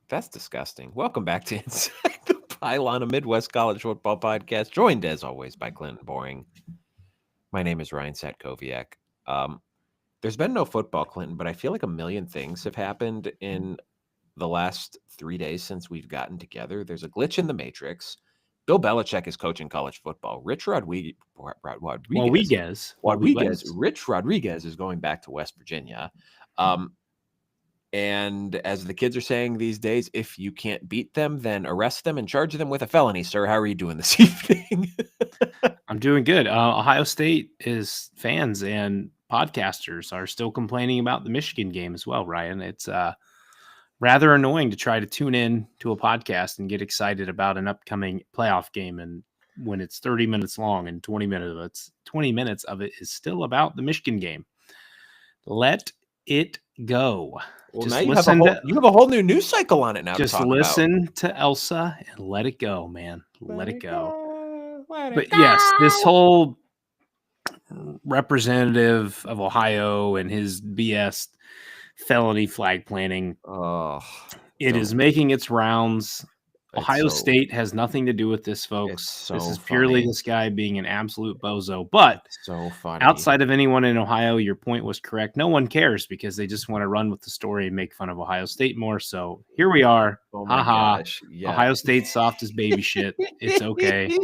That's disgusting. Welcome back to Inside the Pylon, a Midwest college football podcast, joined as always by Clinton Boring. My name is Ryan Satkoviak. There's been no football, Clinton, but I feel like a million things have happened in the last 3 days since we've gotten together. There's a glitch in the matrix. Bill Belichick is coaching college football. Rich Rodriguez is going back to West Virginia. And as the kids are saying these days, if you can't beat them, then arrest them and charge them with a felony, sir. How are you doing this evening? I'm doing good. Ohio State is fans and podcasters are still complaining about the Michigan game as well, Ryan. It's rather annoying to try to tune in to a podcast and get excited about an upcoming playoff game, and when it's 30 minutes long and 20 minutes of it is still about the Michigan game. Let it go. Well, now you have a whole new news cycle on it now. Just listen to Elsa and let it go, man. Let it go. But yes, this whole representative of Ohio and his BS felony flag planting, it is making its rounds. Ohio State has nothing to do with this, folks. This is purely this guy being an absolute bozo. But so funny. Outside of anyone in Ohio, your point was correct. No one cares because they just want to run with the story and make fun of Ohio State more. So here we are. Oh my gosh. Yeah. Ohio State's soft as baby shit. It's okay.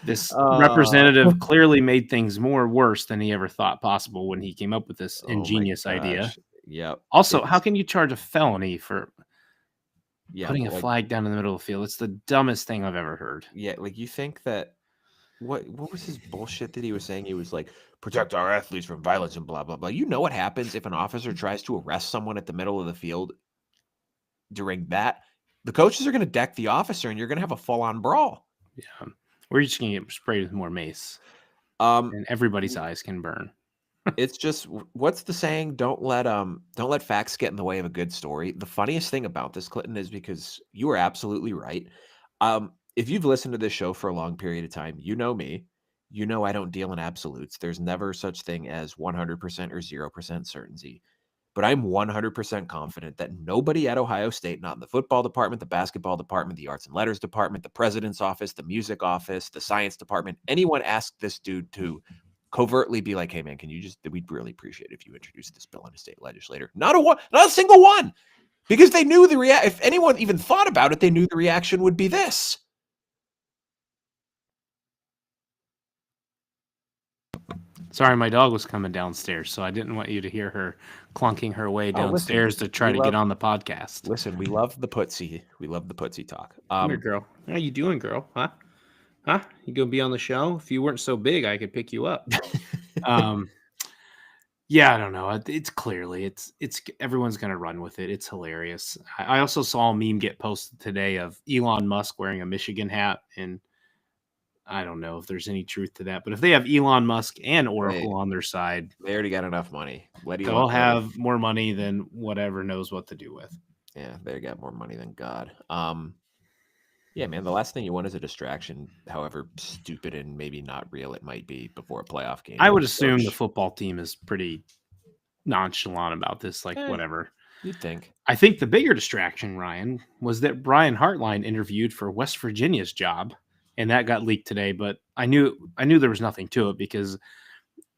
This representative clearly made things more worse than he ever thought possible when he came up with this ingenious idea. Yep. Also, how can you charge a felony for putting a flag down in the middle of the field? It's the dumbest thing I've ever heard. Yeah, like you think that what was his bullshit that he was saying? He was like, protect our athletes from violence and blah, blah, blah. You know what happens if an officer tries to arrest someone at the middle of the field during that? The coaches are going to deck the officer and you're going to have a full-on brawl. Yeah. We're just going to get sprayed with more mace. And everybody's eyes can burn. It's just, what's the saying? Don't let facts get in the way of a good story. The funniest thing about this, Clinton, is because you are absolutely right. If you've listened to this show for a long period of time, you know me. You know I don't deal in absolutes. There's never such thing as 100% or 0% certainty. But I'm 100% confident that nobody at Ohio State, not in the football department, the basketball department, the arts and letters department, the president's office, the music office, the science department, anyone asked this dude to covertly be like, hey man, we'd really appreciate it if you introduced this bill in a state legislature. Not a single one. Because they knew if anyone even thought about it, they knew the reaction would be this. Sorry, my dog was coming downstairs, so I didn't want you to hear her clunking her way downstairs to try to get on the podcast. Listen, we love the Putzi. We love the Putzi talk. Come here, girl. How you doing, girl? Huh? You gonna be on the show? If you weren't so big, I could pick you up. Yeah, I don't know. It's clearly it's everyone's gonna run with it. It's hilarious. I also saw a meme get posted today of Elon Musk wearing a Michigan hat, and I don't know if there's any truth to that. But if they have Elon Musk and Oracle on their side, they already got enough money. They'll have more money than whatever knows what to do with. Yeah, they got more money than God. Yeah, man, the last thing you want is a distraction, however stupid and maybe not real it might be before a playoff game. I would assume the football team is pretty nonchalant about this, whatever. You'd think. I think the bigger distraction, Ryan, was that Brian Hartline interviewed for West Virginia's job, and that got leaked today, but I knew there was nothing to it because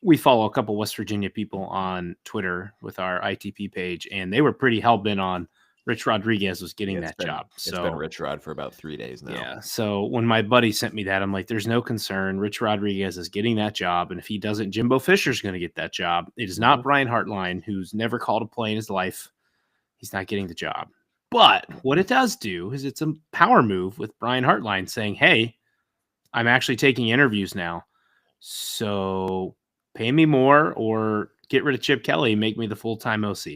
we follow a couple West Virginia people on Twitter with our ITP page, and they were pretty hell-bent on Rich Rodriguez was getting that job. It's been Rich Rod for about 3 days now. Yeah. So when my buddy sent me that, I'm like, there's no concern. Rich Rodriguez is getting that job. And if he doesn't, Jimbo Fisher's going to get that job. It is not Brian Hartline, who's never called a play in his life. He's not getting the job. But what it does do is it's a power move with Brian Hartline saying, hey, I'm actually taking interviews now. So pay me more or get rid of Chip Kelly and make me the full-time OC.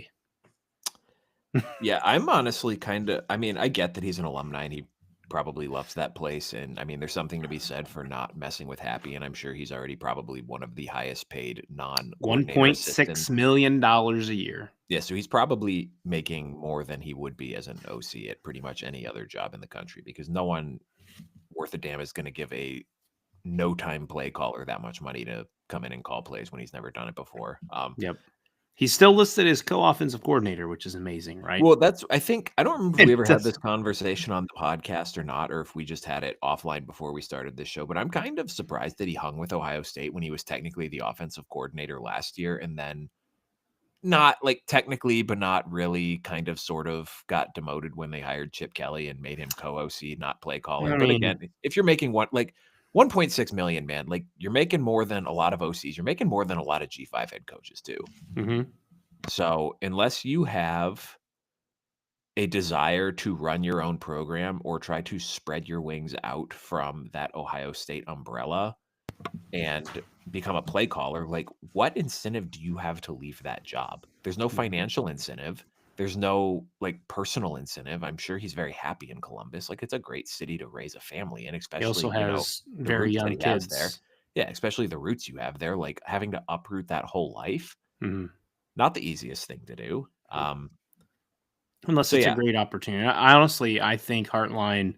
Yeah, I'm honestly I get that he's an alumni and he probably loves that place. And I mean, there's something to be said for not messing with Happy. And I'm sure he's already probably one of the highest paid $1.6 million a year. Yeah, so he's probably making more than he would be as an OC at pretty much any other job in the country because no one worth a damn is going to give a no-time play caller that much money to come in and call plays when he's never done it before. Yep. He's still listed as co-offensive coordinator, which is amazing, right? Well, I don't remember if we It ever had does. this conversation on the podcast or not, or if we just had it offline before we started this show, but I'm kind of surprised that he hung with Ohio State when he was technically the offensive coordinator last year, and then not like technically, but not really, kind of sort of got demoted when they hired Chip Kelly and made him co-OC, not play caller. I But mean, again, if you're making 1.6 million, man, like you're making more than a lot of OCs. You're making more than a lot of G5 head coaches too. mhm. So unless you have a desire to run your own program or try to spread your wings out from that Ohio State umbrella and become a play caller, like what incentive do you have to leave that job? There's no financial incentive. There's no like personal incentive. I'm sure he's very happy in Columbus. Like it's a great city to raise a family in, He also especially, has the very roots that young he has there. kids. Yeah, especially the roots you have there, like having to uproot that whole life, Mhm. not the easiest thing to do. Nope. Unless So it's a yeah, great opportunity. I think Hartline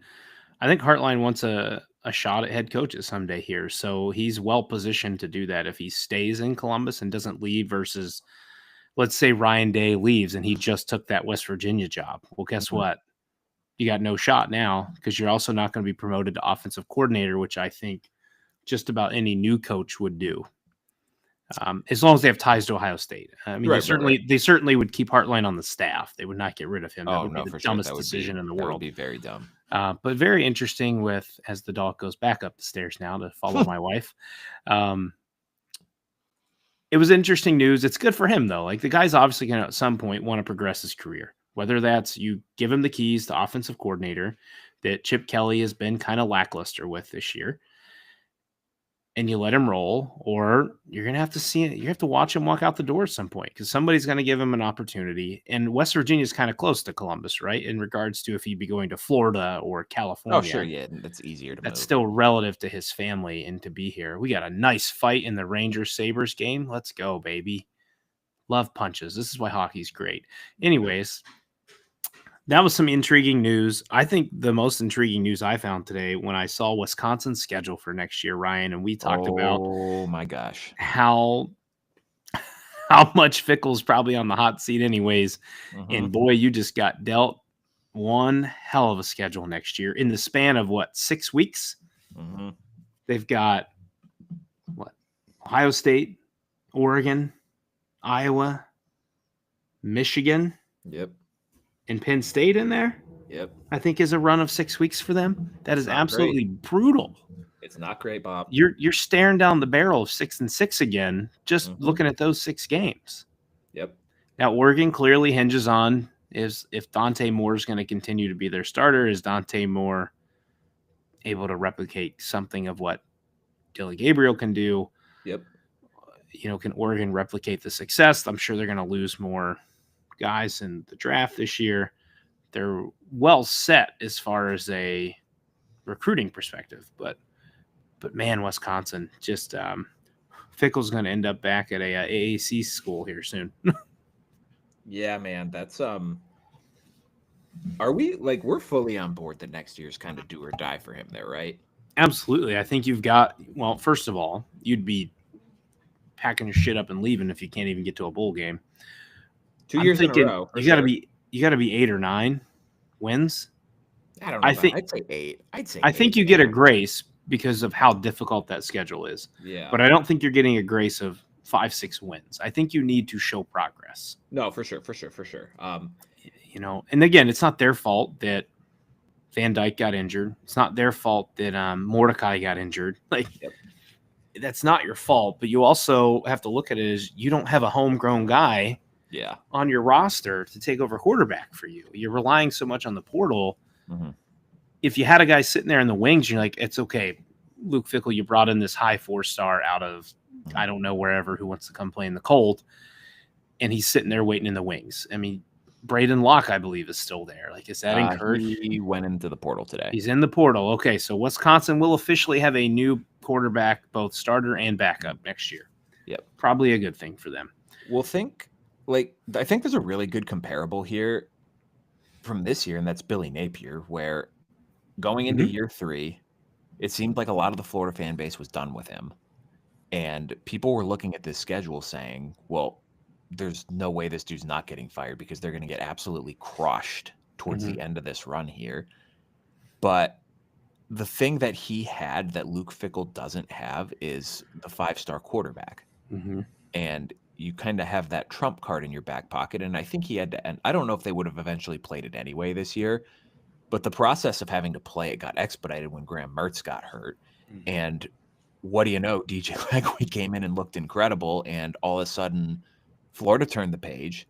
wants a shot at head coaches someday here. So he's well positioned to do that if he stays in Columbus and doesn't leave versus, let's say Ryan Day leaves and he just took that West Virginia job. Well, guess mhm. what? You got no shot now because you're also not going to be promoted to offensive coordinator, which I think just about any new coach would do. As long as they have ties to Ohio State. I mean, they Right, right, right. certainly would keep Hartline on the staff. They would not get rid of him. That Oh, would be no, the for sure. dumbest decision in the That would world. be very dumb. But very interesting with as the dog goes back up the stairs now to follow my wife. Um, it was interesting news. It's good for him though. Like the guy's obviously going to at some point want to progress his career. Whether that's you give him the keys to offensive coordinator that Chip Kelly has been kind of lackluster with this year, and you let him roll, or you're gonna have to see it. You have to watch him walk out the door at some point because somebody's gonna give him an opportunity. And West Virginia is kind of close to Columbus, right? In regards to if he'd be going to Florida or Oh, sure, California, yeah, that's easier to that's move. still relative to his family and to be here. We got a nice fight in the Rangers Sabres game. Let's go, baby. Love punches. This is why hockey's great. Anyways, that was some intriguing news. I think the most intriguing news I found today when I saw Wisconsin's schedule for next year, Ryan, and we talked about Oh my gosh. how how much Fickell's probably on the hot seat anyways. And Mhm, boy, you just got dealt one hell of a schedule next year in the span of what, 6 weeks? mhm. They've got what? Ohio State, Oregon, Iowa, Michigan, Yep, and Penn State in there. yep. I think is a run of 6 weeks for them. That It's is not great. absolutely brutal. It's not great, Bob. You're staring down the barrel of 6-6 again, just Mhm. looking at those 6 games. Yep, Now, Oregon clearly hinges on is if Dante Moore is going to continue to be their starter. Is Dante Moore able to replicate something of what Dylan Gabriel can do? yep, Can Oregon replicate the success? I'm sure they're going to lose more guys in the draft this year. They're well set as far as a recruiting perspective, but man, Wisconsin just Fickell's going to end up back at a AAC school here soon. yeah, man, that's, are we like, we're fully on board that next year's kinda do or die for him there, right? Absolutely. I think you've got, well, first of all, you'd be packing your shit up and leaving if you can't even get to a bowl game. 2 I'm years in a thinking row, for you got to sure. be you got to be 8 or 9 wins. I don't know I about, think I'd say 8. I'd say I think 8, you get a man. grace because of how difficult that schedule is. Yeah. But I don't think you're getting a grace of 5-6 wins. I think you need to show progress. No, for sure, for sure, for sure. And again, it's not their fault that Van Dyke got injured. It's not their fault that Mordecai got injured. Like Yep. that's not your fault, but you also have to look at it as you don't have a homegrown guy Yeah. on your roster to take over quarterback for you. You're relying so much on the portal. Mhm. If you had a guy sitting there in the wings, you're like, it's okay. Luke Fickell, you brought in this high 4-star out of, I don't know, wherever who wants to come play in the cold. And he's sitting there waiting in the wings. I mean, Braden Locke, I believe, is still there. Like, is that encouraged? He went into the portal today. He's in the portal. Okay, so Wisconsin will officially have a new quarterback, both starter and backup next year. Yep. Probably a good thing for them. Well, I think there's a really good comparable here from this year, and that's Billy Napier, where going into year 3, it seemed like a lot of the Florida fan base was done with him. And people were looking at this schedule saying, well, there's no way this dude's not getting fired because they're going to get absolutely crushed towards Mhm. the end of this run here. But the thing that he had that Luke Fickell doesn't have is the 5-star quarterback. Mhm. And you kind of have that trump card in your back pocket. And I think he had to end. I don't know if they would have eventually played it anyway this year, but the process of having to play it got expedited when Graham Mertz got hurt. Mhm. And what do you know? DJ Legway came in and looked incredible. And all of a sudden, Florida turned the page.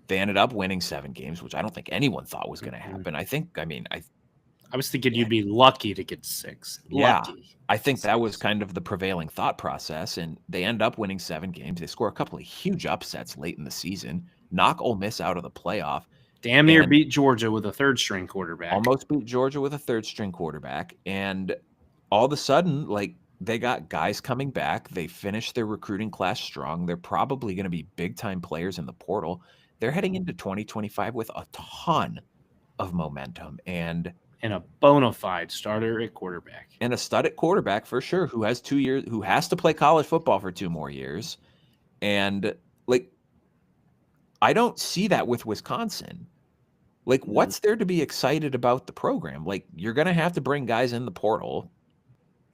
They ended up winning 7 games, which I don't think anyone thought was going to Mhm. happen. I was thinking you'd be lucky to get 6. Yeah, Lucky. I think that was kind of the prevailing thought process, and they end up winning 7 games. They score a couple of huge upsets late in the season, knock Ole Miss out of the playoff, Damn near and beat Georgia with a third-string quarterback. almost beat Georgia with a 3rd-string quarterback. And all of a sudden, like, they got guys coming back. They finished their recruiting class strong. They're probably going to be big-time players in the portal. They're heading into 2025 with a ton of momentum and And a bona fide starter at quarterback. a stud at quarterback for sure, who has 2 years, who has to play college football for 2 more years. And like, I don't see that with Wisconsin. Like, what's there to be excited about the program? Like, you're going to have to bring guys in the portal.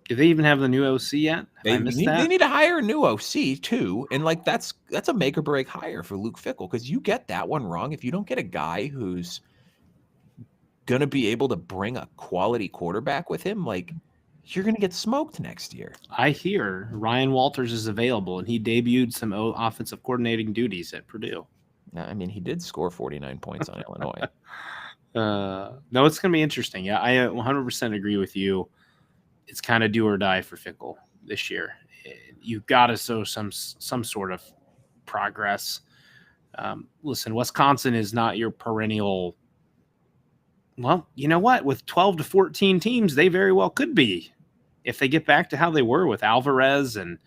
Do they even have the new OC yet? Have I missed that? They need to hire a new OC too. And like, that's a make or break hire for Luke Fickell, because you get that one wrong. If you don't get a guy who's going to be able to bring a quality quarterback with him, like, you're going to get smoked next year. I hear Ryan Walters is available, and he debuted some offensive coordinating duties at Purdue. I mean, he did score 49 points on Illinois. No, it's going to be interesting. Yeah, I 100% agree with you. It's kind of do or die for Fickell this year. You've got to show some sort of progress. Listen, Wisconsin is not your perennial. Well, you know what? With 12 to 14 teams, they very well could be. If they get back to how they were with Alvarez and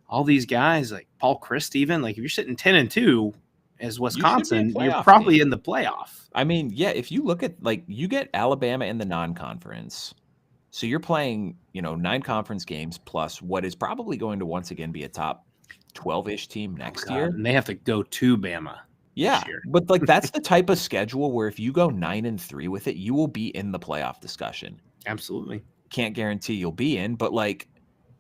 all these guys, like Paul Christ, even, like, if you're sitting 10-2 as Wisconsin, you're probably in the playoff. I mean, yeah, if you look at, like, you get Alabama in the non-conference. So you're playing, 9 conference games plus what is probably going to once again be a top 12-ish team next year. And they have to go to Bama. Yeah, but like, that's the type of schedule where if you go 9-3 with it, you will be in the playoff discussion. Absolutely. Can't guarantee you'll be in, but like,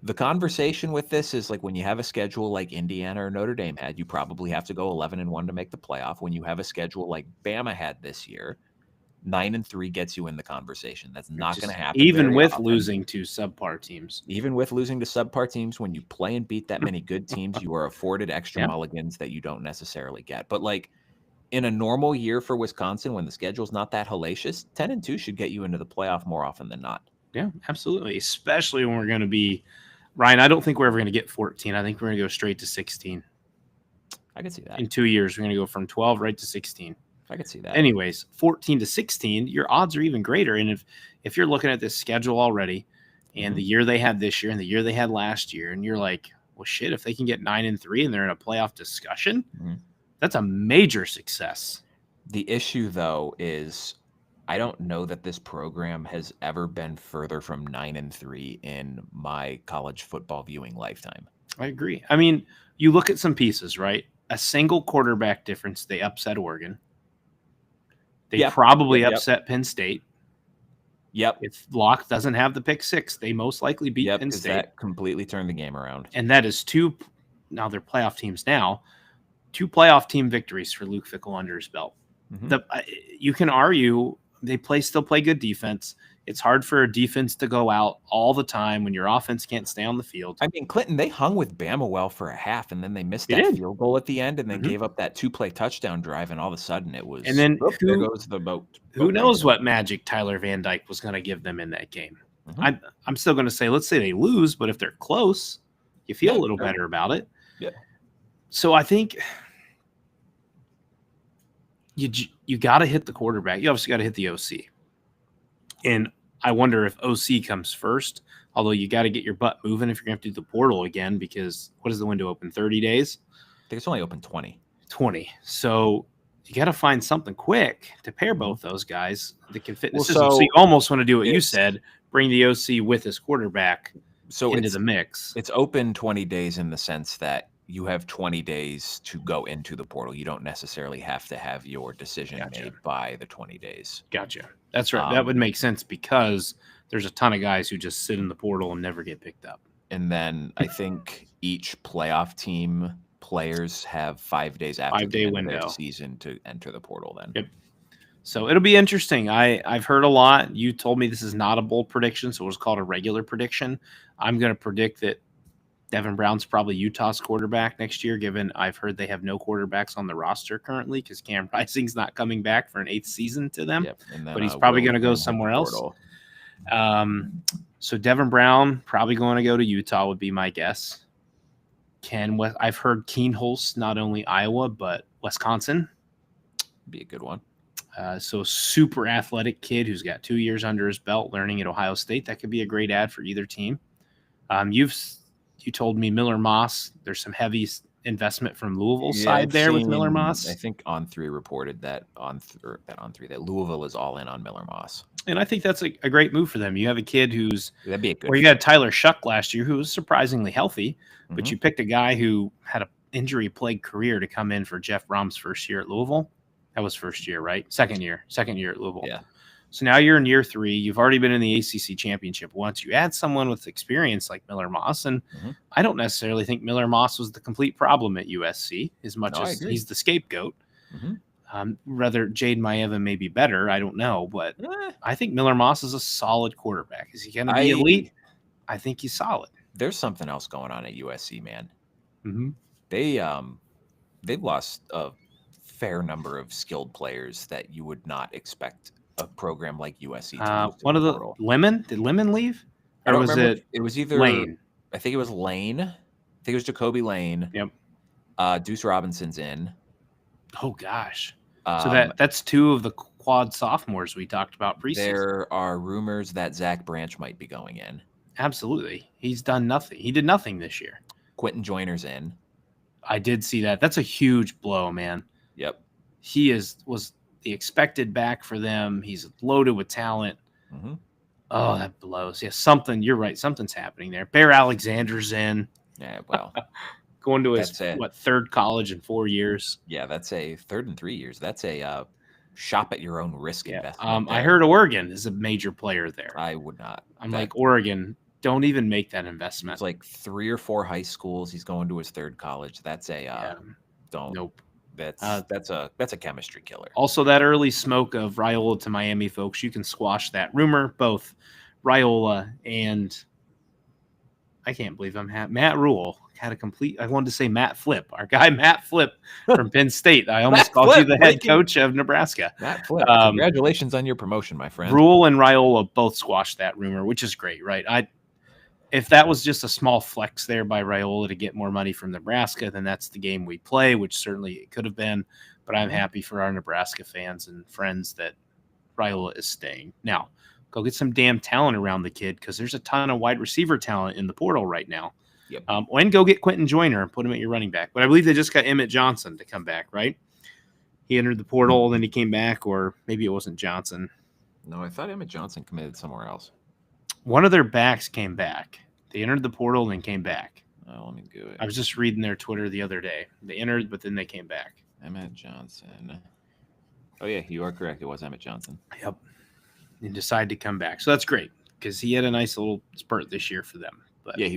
the conversation with this is like, when you have a schedule like Indiana or Notre Dame had, you probably have to go 11-1 to make the playoff. When you have a schedule like Bama had this year, 9-3 gets you in the conversation. That's not going to happen. Even with losing to subpar teams. Even with losing to subpar teams, when you play and beat that many good teams, you are afforded extra mulligans that you don't necessarily get. But like, in a normal year for Wisconsin, when the schedule's not that hellacious, 10-2 should get you into the playoff more often than not. Yeah, absolutely. Especially when we're going to be, Ryan, I don't think we're ever going to get 14. I think we're going to go straight to 16. I could see that. In 2 years, we're going to go from 12 right to 16. I could see that. Anyways, 14 to 16, your odds are even greater. And if you're looking at this schedule already, and the year they had this year and the year they had last year, and you're like, well, shit, if they can get 9-3 and they're in a playoff discussion, that's a major success. The issue, though, is I don't know that this program has ever been further from 9-3 in my college football viewing lifetime. I agree. I mean, you look at some pieces, right? A single quarterback difference, they upset Oregon. They probably upset Penn State. Yep. If Locke doesn't have the pick 6, they most likely beat Penn State. That completely turned the game around. And that is 2. Now they're playoff teams now. 2 playoff team victories for Luke Fickell under his belt. You can argue they still play good defense. It's hard for a defense to go out all the time when your offense can't stay on the field. I mean, Clinton, they hung with Bama well for a half, and then they missed that field goal at the end, and then gave up that 2-play touchdown drive, and all of a sudden it was. And then there goes the boat. Who knows what magic Tyler Van Dyke was going to give them in that game? I'm still going to say, let's say they lose, but if they're close, you feel a little better about it. Yeah. So I think you got to hit the quarterback. You obviously got to hit the OC. And I wonder if OC comes first, although you got to get your butt moving if you're going to have to do the portal again, because what is the window open? 30 days? I think it's only open 20. 20. So you got to find something quick to pair both those guys that can fit in the system. So you almost want to do what you said, bring the OC with his quarterback into the mix. It's open 20 days in the sense that you have 20 days to go into the portal. You don't necessarily have to have your decision Gotcha. made by the 20 days. Gotcha. That's right. That would make sense because there's a ton of guys who just sit in the portal and never get picked up. And then I think each playoff team players have 5 days after the end of their season to enter the portal then. Yep. So it'll be interesting. I've heard a lot. You told me this is not a bold prediction, so it was called a regular prediction. I'm going to predict that Devin Brown's probably Utah's quarterback next year, given I've heard they have no quarterbacks on the roster currently because Cam Rising's not coming back for an 8th season to them. Yep. And then, but he's probably going to go somewhere else. So Devin Brown probably going to go to Utah would be my guess. I've heard Keenholz, not only Iowa, but Wisconsin. Be a good one. So super athletic kid who's got 2 years under his belt learning at Ohio State. That could be a great ad for either team. You told me Miller Moss. There's some heavy investment from Louisville's side there with Miller Moss. I think On3 reported that that Louisville is all in on Miller Moss. And I think that's a great move for them. You have a kid that'd be a good. Where you had Tyler Shuck last year, who was surpringly healthy, but you picked a guy who had an injury-plagued career to come in for Jeff Brom's first year at Louisville. That was first year, right? Second year at Louisville. Yeah. So now you're in year 3. You've already been in the ACC championship once. You add someone with experience like Miller Moss, and I don't necessarily think Miller Moss was the complete problem at USC as much as he's the scapegoat. Rather, Jade Maeva may be better. I don't know, but I think Miller Moss is a solid quarterback. Is he going to be elite? I think he's solid. There's something else going on at USC, man. They've lost a fair number of skilled players that you would not expect a program like USC to lose. One of the Lemon? Did Lemon leave? Or was it? It was either Lane. I think it was Lane. I think it was Jacoby Lane. Yep. Deuce Robinson's in. Oh gosh. So that's 2 of the quad sophomores we talked about preseason. There are rumors that Zach Branch might be going in. Absolutely. He's done nothing. He did nothing this year. Quentin Joyner's in. I did see that. That's a huge blow, man. Yep. He was the expected back for them. He's loaded with talent. Oh, that blows. Yeah, you're right. Something's happening there. Bear Alexander's in. Yeah, well. Going to his, 3rd college in 4 years. Yeah, that's a 3rd in 3 years. That's a shop at your own risk investment. I heard Oregon is a major player there. I would not. I'm like, Oregon, don't even make that investment. It's like 3 or 4 high schools. He's going to his 3rd college. That's don't. Nope. That's a chemistry killer. Also, that early smoke of Raiola to Miami, folks, you can squash that rumor. Both Raiola and I can't believe Matt Rule had a complete. I wanted to say Matt Flip, our guy Matt Flip from Penn State. I almost called you the head coach of Nebraska. Matt Flip, congratulations on your promotion, my friend. Rule and Raiola both squashed that rumor, which is great, right? If that was just a small flex there by Raiola to get more money from Nebraska, then that's the game we play, which certainly it could have been. But I'm happy for our Nebraska fans and friends that Raiola is staying. Now, go get some damn talent around the kid because there's a ton of wide receiver talent in the portal right now. Yep. And go get Quentin Joyner and put him at your running back. But I believe they just got Emmett Johnson to come back, right? He entered the portal, then he came back, or maybe it wasn't Johnson. No, I thought Emmett Johnson committed somewhere else. One of their backs came back. They entered the portal and came back. Oh, let me do it. I was just reading their Twitter the other day. They entered, but then they came back. Emmett Johnson. Oh, yeah, you are correct. It was Emmett Johnson. Yep. And decided to come back. So that's great because he had a nice little spurt this year for them. But yeah,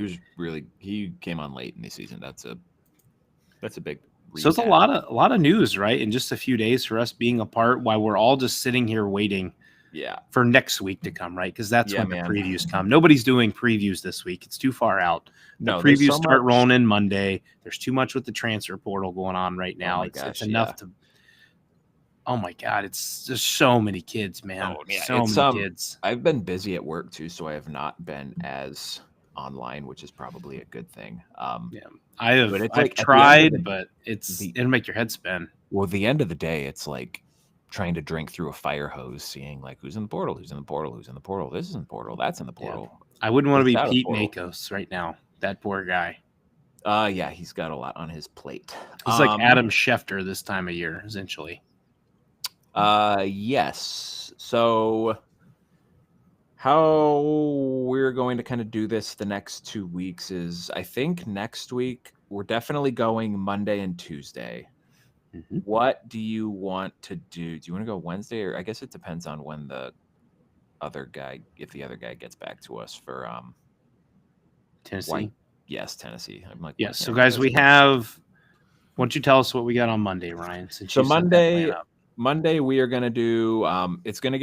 he came on late in the season. That's a big So it's a lot of news, right? In just a few days for us being apart while we're all just sitting here waiting for next week to come, right? Because that's when the previews come. Nobody's doing previews this week. It's too far out. The previews start rolling in Monday. There's too much with the transfer portal going on right now. It's enough to – oh, my God. It's just so many kids, man. So many kids. I've been busy at work, too, so I have not been as online, which is probably a good thing. I've tried, but it'll make your head spin. Well, at the end of the day, it's like trying to drink through a fire hose, seeing like who's in the portal, who's in the portal, who's in the portal. This is in the portal. That's in the portal. Yeah. I wouldn't want to be Pete Nakos right now. That poor guy. Yeah, he's got a lot on his plate. He's like Adam Schefter this time of year, essentially. Yes. So how we're going to kind of do this the next 2 weeks is I think next week we're definitely going Monday and Tuesday. Mm-hmm. What do you want to do? Do you want to go Wednesday, or I guess it depends on when the other guy, if the other guy gets back to us for why? Tennessee. Yes, Tennessee. I'm like, why Yes. can't So, I think guys, of we his name? have. Why don't you tell us what we got on Monday, Ryan? Since So you set that plan up. Monday we are gonna do. It's gonna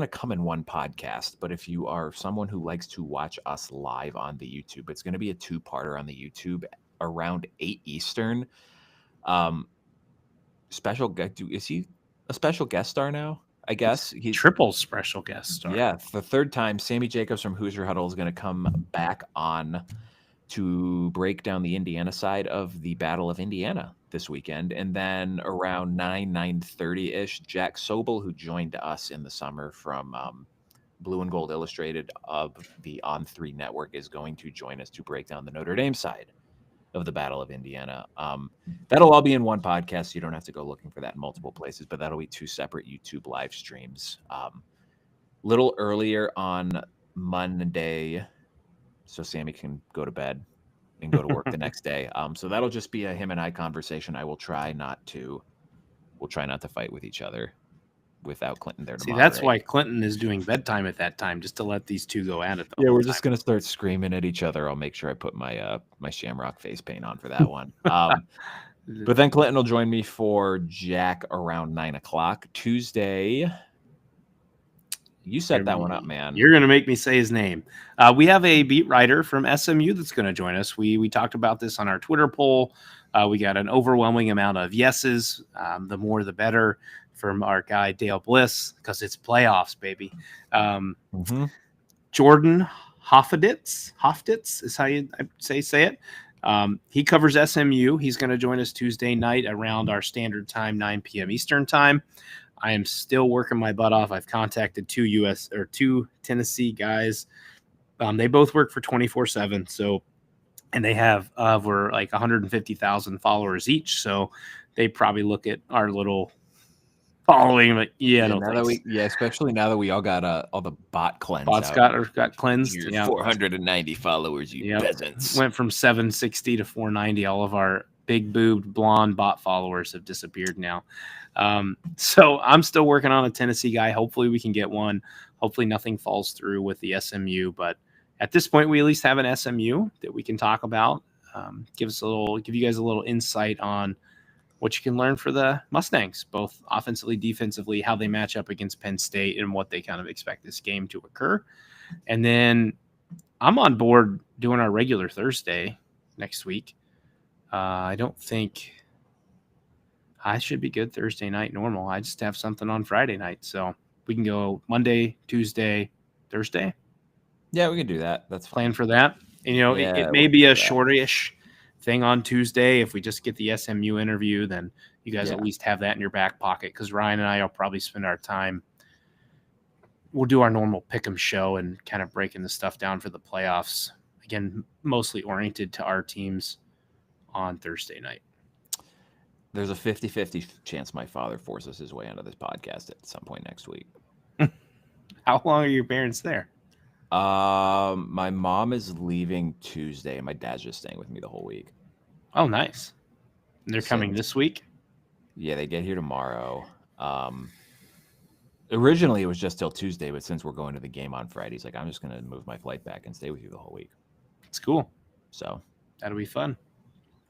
come in one podcast, but if you are someone who likes to watch us live on the YouTube, it's gonna be a 2-parter on the YouTube around 8 Eastern. Special guest. Is he a special guest star now? I guess he's Triple special guest star. yeah. The third time, Sammy Jacobs from Hoosier Huddle is going to come back on to break down the Indiana side of the Battle of Indiana this weekend, and then around 9:30 ish, Jack Sobel, who joined us in the summer from Blue and Gold Illustrated of the On3 Network, is going to join us to break down the Notre Dame side of the Battle of Indiana. That'll all be in one podcast. So you don't have to go looking for that in multiple places, but that'll be 2 separate YouTube live streams. Little earlier on Monday, so Sammy can go to bed and go to work the next day. So that'll just be a him and I conversation. We'll try not to fight with each other without Clinton there to See, moderate. that's why Clinton is doing bedtime at that time, just to let these two go at it. Yeah, we're just gonna start screaming at each other. I'll make sure I put my my Shamrock face paint on for that one. But then Clinton will join me for Jack around 9:00 Tuesday. You set that one up, man. You're gonna make me say his name. We have a beat writer from SMU that's going to join us. We talked about this on our Twitter poll. We got an overwhelming amount of yeses. The more, the better, from our guy Dale Bliss, because it's playoffs, baby. Jordan Hofditz is how you say it. He covers SMU. He's going to join us Tuesday night around our standard time, 9 p.m. Eastern time. I am still working my butt off. I've contacted two Tennessee guys. They both work for 24/7. So, and they have over like 150,000 followers each. So they probably look at our little following, like, especially now that we all got all the bot cleanse. Bots got cleansed. You're 490 followers, you peasants. Went from 760 to 490. All of our big boobed blonde bot followers have disappeared now. So I'm still working on a Tennessee guy. Hopefully we can get one. Hopefully nothing falls through with the SMU, but at this point we at least have an SMU that we can talk about. Give you guys a little insight on what you can learn for the Mustangs, both offensively, defensively, how they match up against Penn State, and what they kind of expect this game to occur. And then I'm on board doing our regular Thursday next week. I don't think I should be good Thursday night normal. I just have something on Friday night. So we can go Monday, Tuesday, Thursday. Yeah, we can do that. That's fine. Plan for that. And, it may be a shortish thing on Tuesday. If we just get the SMU interview, then you guys at least have that in your back pocket, because Ryan and I will probably spend our time. We'll do our normal pick'em show and kind of breaking the stuff down for the playoffs. Again, mostly oriented to our teams on Thursday night. There's a 50-50 chance my father forces his way onto this podcast at some point next week. How long are your parents there? My mom is leaving Tuesday, and my dad's just staying with me the whole week. Oh, nice. And they're coming this week? Yeah, they get here tomorrow. Originally, it was just till Tuesday, but since we're going to the game on Friday, he's like, I'm just going to move my flight back and stay with you the whole week. It's cool. So that'll be fun.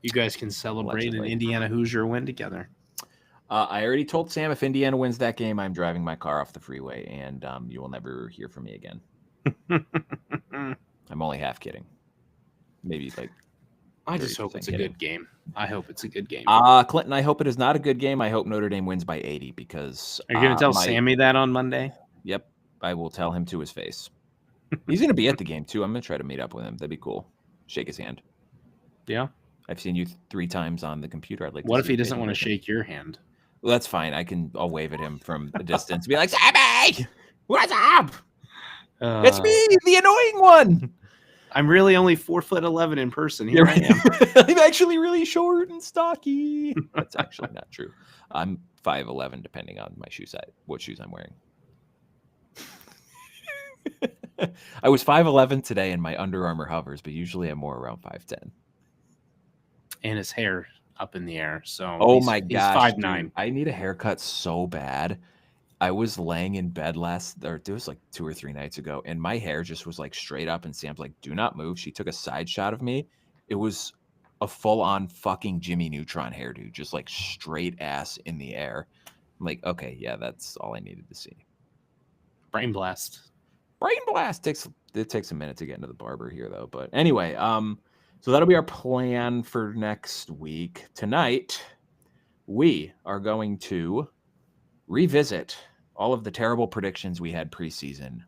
You guys can celebrate an Indiana Hoosier win together. I already told Sam if Indiana wins that game, I'm driving my car off the freeway, and you will never hear from me again. I'm only half kidding. Maybe like. I just hope it's a good game. I hope it's a good game. Clinton, I hope it is not a good game. I hope Notre Dame wins by 80 because. Are you going to tell Sammy that on Monday? Yep. I will tell him to his face. He's going to be at the game, too. I'm going to try to meet up with him. That'd be cool. Shake his hand. Yeah. I've seen you 3 times on the computer. I'd like. What if he doesn't want to shake your hand? Well, that's fine. I'll wave at him from a distance and be like, Sammy, what's up? It's me, the annoying one. I'm really only 4'11" in person. Here I am. I'm actually really short and stocky. That's actually not true. I'm 5'11", depending on my shoe size, what shoes I'm wearing. I was 5'11" today in my Under Armour hovers, but usually I'm more around 5'10". and his hair up in the air. So Oh he's my he's gosh, 5'9". dude. I need a haircut so bad. I was laying in bed it was like 2 or 3 nights ago, and my hair just was like straight up, and Sam's like, "Do not move." She took a side shot of me. It was a full-on fucking Jimmy Neutron hairdo, just like straight ass in the air. I'm like, okay, yeah, that's all I needed to see. Brain blast. Brain blast it takes a minute to get into the barber here though. But anyway, so that'll be our plan for next week. Tonight, we are going to revisit all of the terrible predictions we had preseason.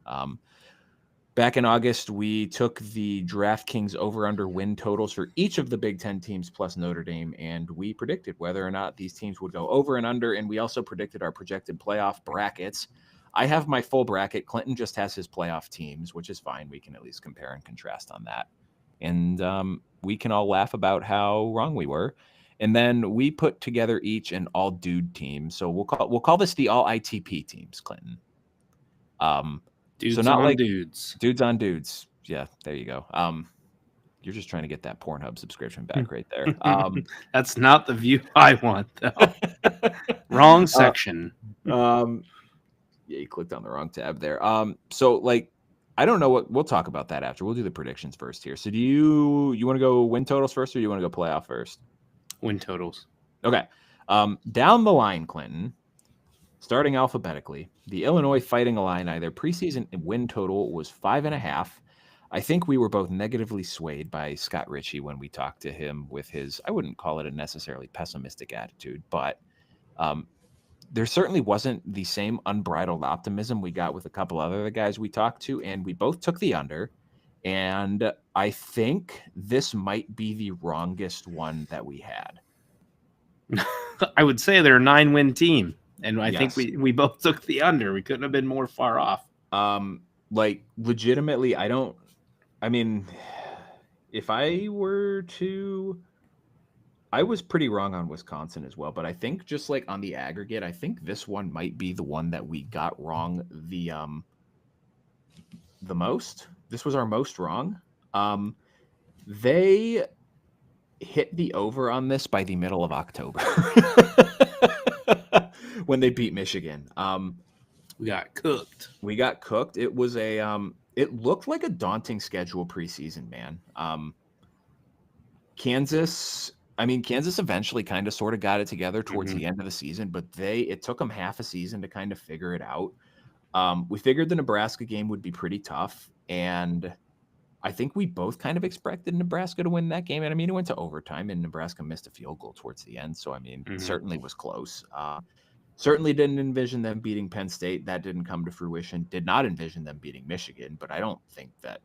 Back in August, we took the DraftKings over-under win totals for each of the Big Ten teams plus Notre Dame, and we predicted whether or not these teams would go over and under, and we also predicted our projected playoff brackets. I have my full bracket. Clinton just has his playoff teams, which is fine. We can at least compare and contrast on that. And we can all laugh about how wrong we were. And then we put together each an all-dude team. So we'll call this the all-ITP teams, Clinton. Dudes so not on like dudes. dudes on dudes. Yeah, there you go. You're just trying to get that Pornhub subscription back right there. That's not the view I want, though. Wrong section. Yeah, you clicked on the wrong tab there. So like, I don't know what we'll talk about that after. We'll do the predictions first here. So do you want to go win totals first, or do you want to go playoff first? Win totals. Okay. Down the line, Clinton. Starting alphabetically, the Illinois Fighting Illini, their preseason win total was 5.5. I think we were both negatively swayed by Scott Ritchie when we talked to him with his, I wouldn't call it a necessarily pessimistic attitude, but there certainly wasn't the same unbridled optimism we got with a couple other guys we talked to, and we both took the under. And I think this might be the wrongest one that we had. I would say they're a 9-win team. And I Yes. think we both took the under. We couldn't have been more far off. Like legitimately, I mean, if I were to, I was pretty wrong on Wisconsin as well, but I think just like on the aggregate, I think this one might be the one that we got wrong the most. This was our most wrong. They hit the over on this by the middle of October. When they beat Michigan. We got cooked. It was it looked like a daunting schedule preseason, man. Kansas eventually kind of sort of got it together towards the end of the season, but it took them half a season to kind of figure it out. We figured the Nebraska game would be pretty tough, and I think we both kind of expected Nebraska to win that game. And I mean, it went to overtime, and Nebraska missed a field goal towards the end. So, I mean, it certainly was close. Certainly didn't envision them beating Penn State. That didn't come to fruition. Did not envision them beating Michigan, but I don't think that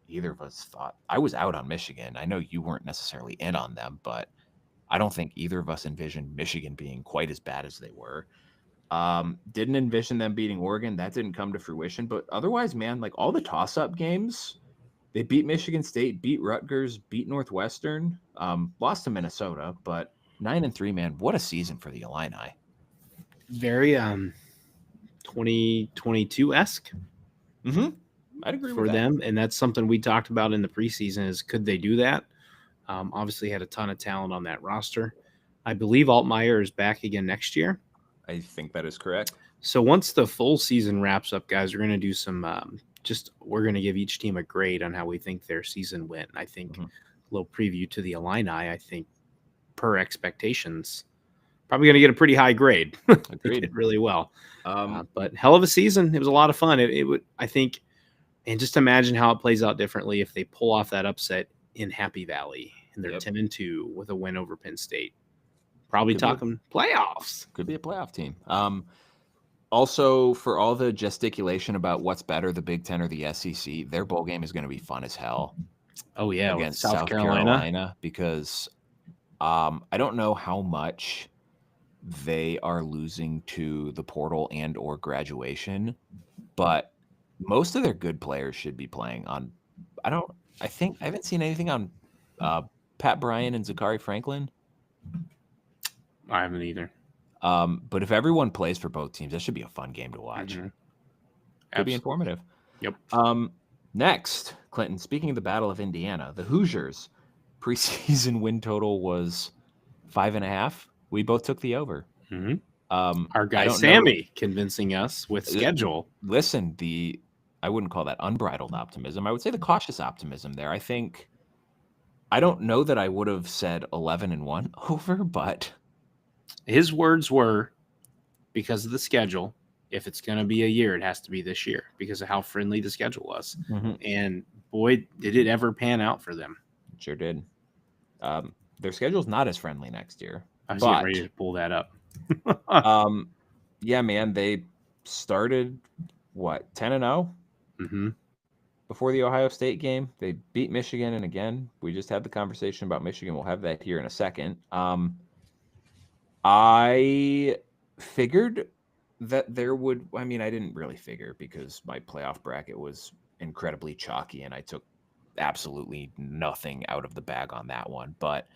either of us thought. I was out on Michigan. I know you weren't necessarily in on them, but I don't think either of us envisioned Michigan being quite as bad as they were. Didn't envision them beating Oregon. That didn't come to fruition. But otherwise, man, like all the toss-up games, they beat Michigan State, beat Rutgers, beat Northwestern, lost to Minnesota, but 9-3, man. What a season for the Illini. Very 2022-esque. I'd agree for with that. them, and that's something we talked about in the preseason is could they do that? Obviously had a ton of talent on that roster. I believe Altmaier is back again next year. I think that is correct. So once the full season wraps up, guys, we're going to do some we're going to give each team a grade on how we think their season went. I think a little preview to the Illini, I think per expectations, probably going to get a pretty high grade. They did really well. But hell of a season. It was a lot of fun. It would, I think, and just imagine how it plays out differently if they pull off that upset in Happy Valley and they're 10-2 with a win over Penn State. Probably talking playoffs. Could be a playoff team. Also, for all the gesticulation about what's better, the Big Ten or the SEC, their bowl game is going to be fun as hell. Oh, yeah. Against South Carolina because I don't know how much they are losing to the portal and or graduation, but most of their good players should be playing on. I haven't seen anything on Pat Bryant and Zachary Franklin. I haven't either. But if everyone plays for both teams, that should be a fun game to watch. Could be informative. Yep. Next, Clinton, speaking of the Battle of Indiana, the Hoosiers preseason win total was 5.5. We both took the over. Mm-hmm. I Our guy don't know. Sammy convincing us with schedule. Listen, I wouldn't call that unbridled optimism. I would say the cautious optimism there. I don't know that I would have said 11-1 over, but His words were, because of the schedule, if it's going to be a year, it has to be this year because of how friendly the schedule was. And boy, did it ever pan out for them. It sure did. Their schedule's not as friendly next year. I was getting ready to pull that up. Yeah, man, they started, 10-0? Mm-hmm. Before the Ohio State game. They beat Michigan, and again, we just had the conversation about Michigan. We'll have that here in a second. I figured that there would, I didn't really figure because my playoff bracket was incredibly chalky, and I took absolutely nothing out of the bag on that one. But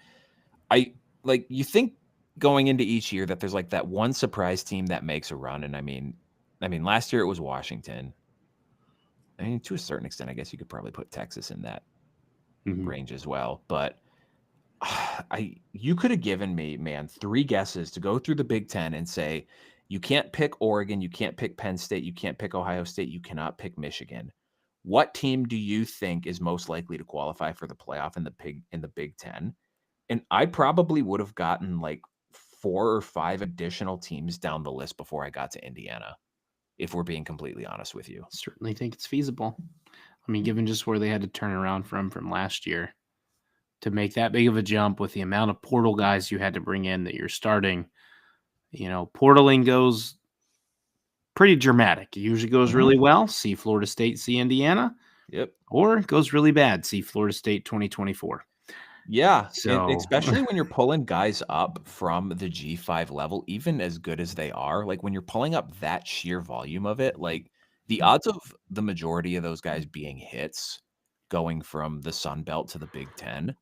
you think going into each year that there's like that one surprise team that makes a run, and last year it was Washington. To a certain extent, I guess you could probably put Texas in that range as well. But you could have given me, man, 3 guesses to go through the Big Ten and say, you can't pick Oregon, you can't pick Penn State, you can't pick Ohio State, you cannot pick Michigan. What team do you think is most likely to qualify for the playoff in the Big Ten? And I probably would have gotten like 4 or 5 additional teams down the list before I got to Indiana, if we're being completely honest with you. Certainly think it's feasible. Given just where they had to turn around from last year to make that big of a jump with the amount of portal guys you had to bring in that you're starting, portaling goes pretty dramatic. It usually goes really well. See Florida State, see Indiana. Yep. Or it goes really bad. See Florida State 2024. Yeah, so especially when you're pulling guys up from the G5 level, even as good as they are, like when you're pulling up that sheer volume of it, like the odds of the majority of those guys being hits going from the Sun Belt to the Big Ten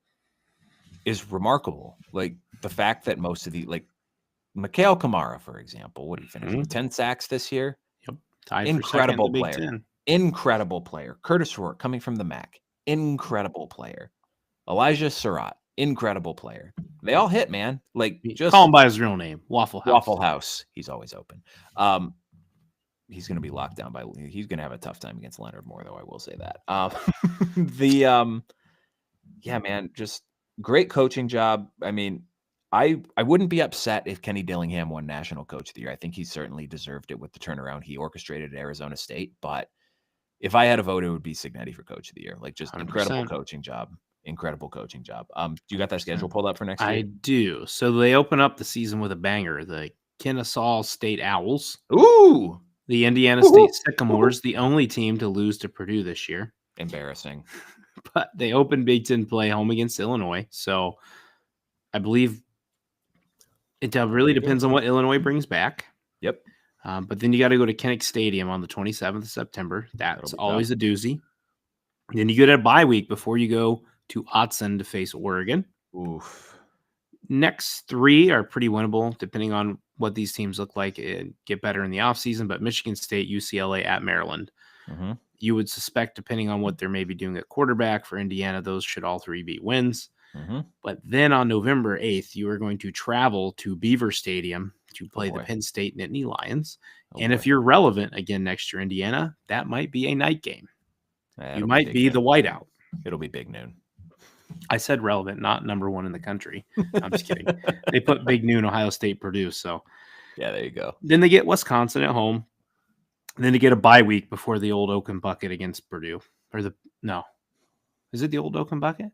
is remarkable. Like the fact that most of the, like Mikhail Kamara, for example, what did he finish with? 10 sacks this year? Yep. Tied Incredible for second in the player. Big Ten. Incredible player. Curtis Rourke coming from the MAC. Incredible player. Elijah Surratt, incredible player. They all hit, man. Like, just call him by his real name, Waffle House. Waffle House. He's always open. He's going to be locked down he's going to have a tough time against Leonard Moore, though. I will say that. Yeah, man, just great coaching job. I wouldn't be upset if Kenny Dillingham won National Coach of the Year. I think he certainly deserved it with the turnaround he orchestrated at Arizona State. But if I had a vote, it would be Signetti for Coach of the Year. Like, just 100%. Incredible coaching job. Incredible coaching job. Do you got that schedule pulled up for next year? I do. So they open up the season with a banger. The Kennesaw State Owls. Ooh. The Indiana State Sycamores, the only team to lose to Purdue this year. Embarrassing. But they open Big Ten play home against Illinois. So I believe it really depends on what Illinois brings back. Yep. But then you got to go to Kinnick Stadium on the 27th of September. That's always a doozy. Then you get a bye week before you go to Autzen to face Oregon. Oof. Next 3 are pretty winnable, depending on what these teams look like and get better in the offseason. But Michigan State, UCLA, at Maryland. You would suspect, depending on what they're maybe doing at quarterback for Indiana, those should all 3 be wins. But then on November 8th, you are going to travel to Beaver Stadium to play the Penn State Nittany Lions. If you're relevant again next year, Indiana, that might be a night game. You might be the whiteout. It'll be big noon. I said relevant, not number 1 in the country. I'm just kidding. They put big noon, Ohio State, Purdue. So yeah, there you go. Then they get Wisconsin at home. And then they get a bye week before the old Oaken Bucket against Purdue. Is it the old Oaken Bucket?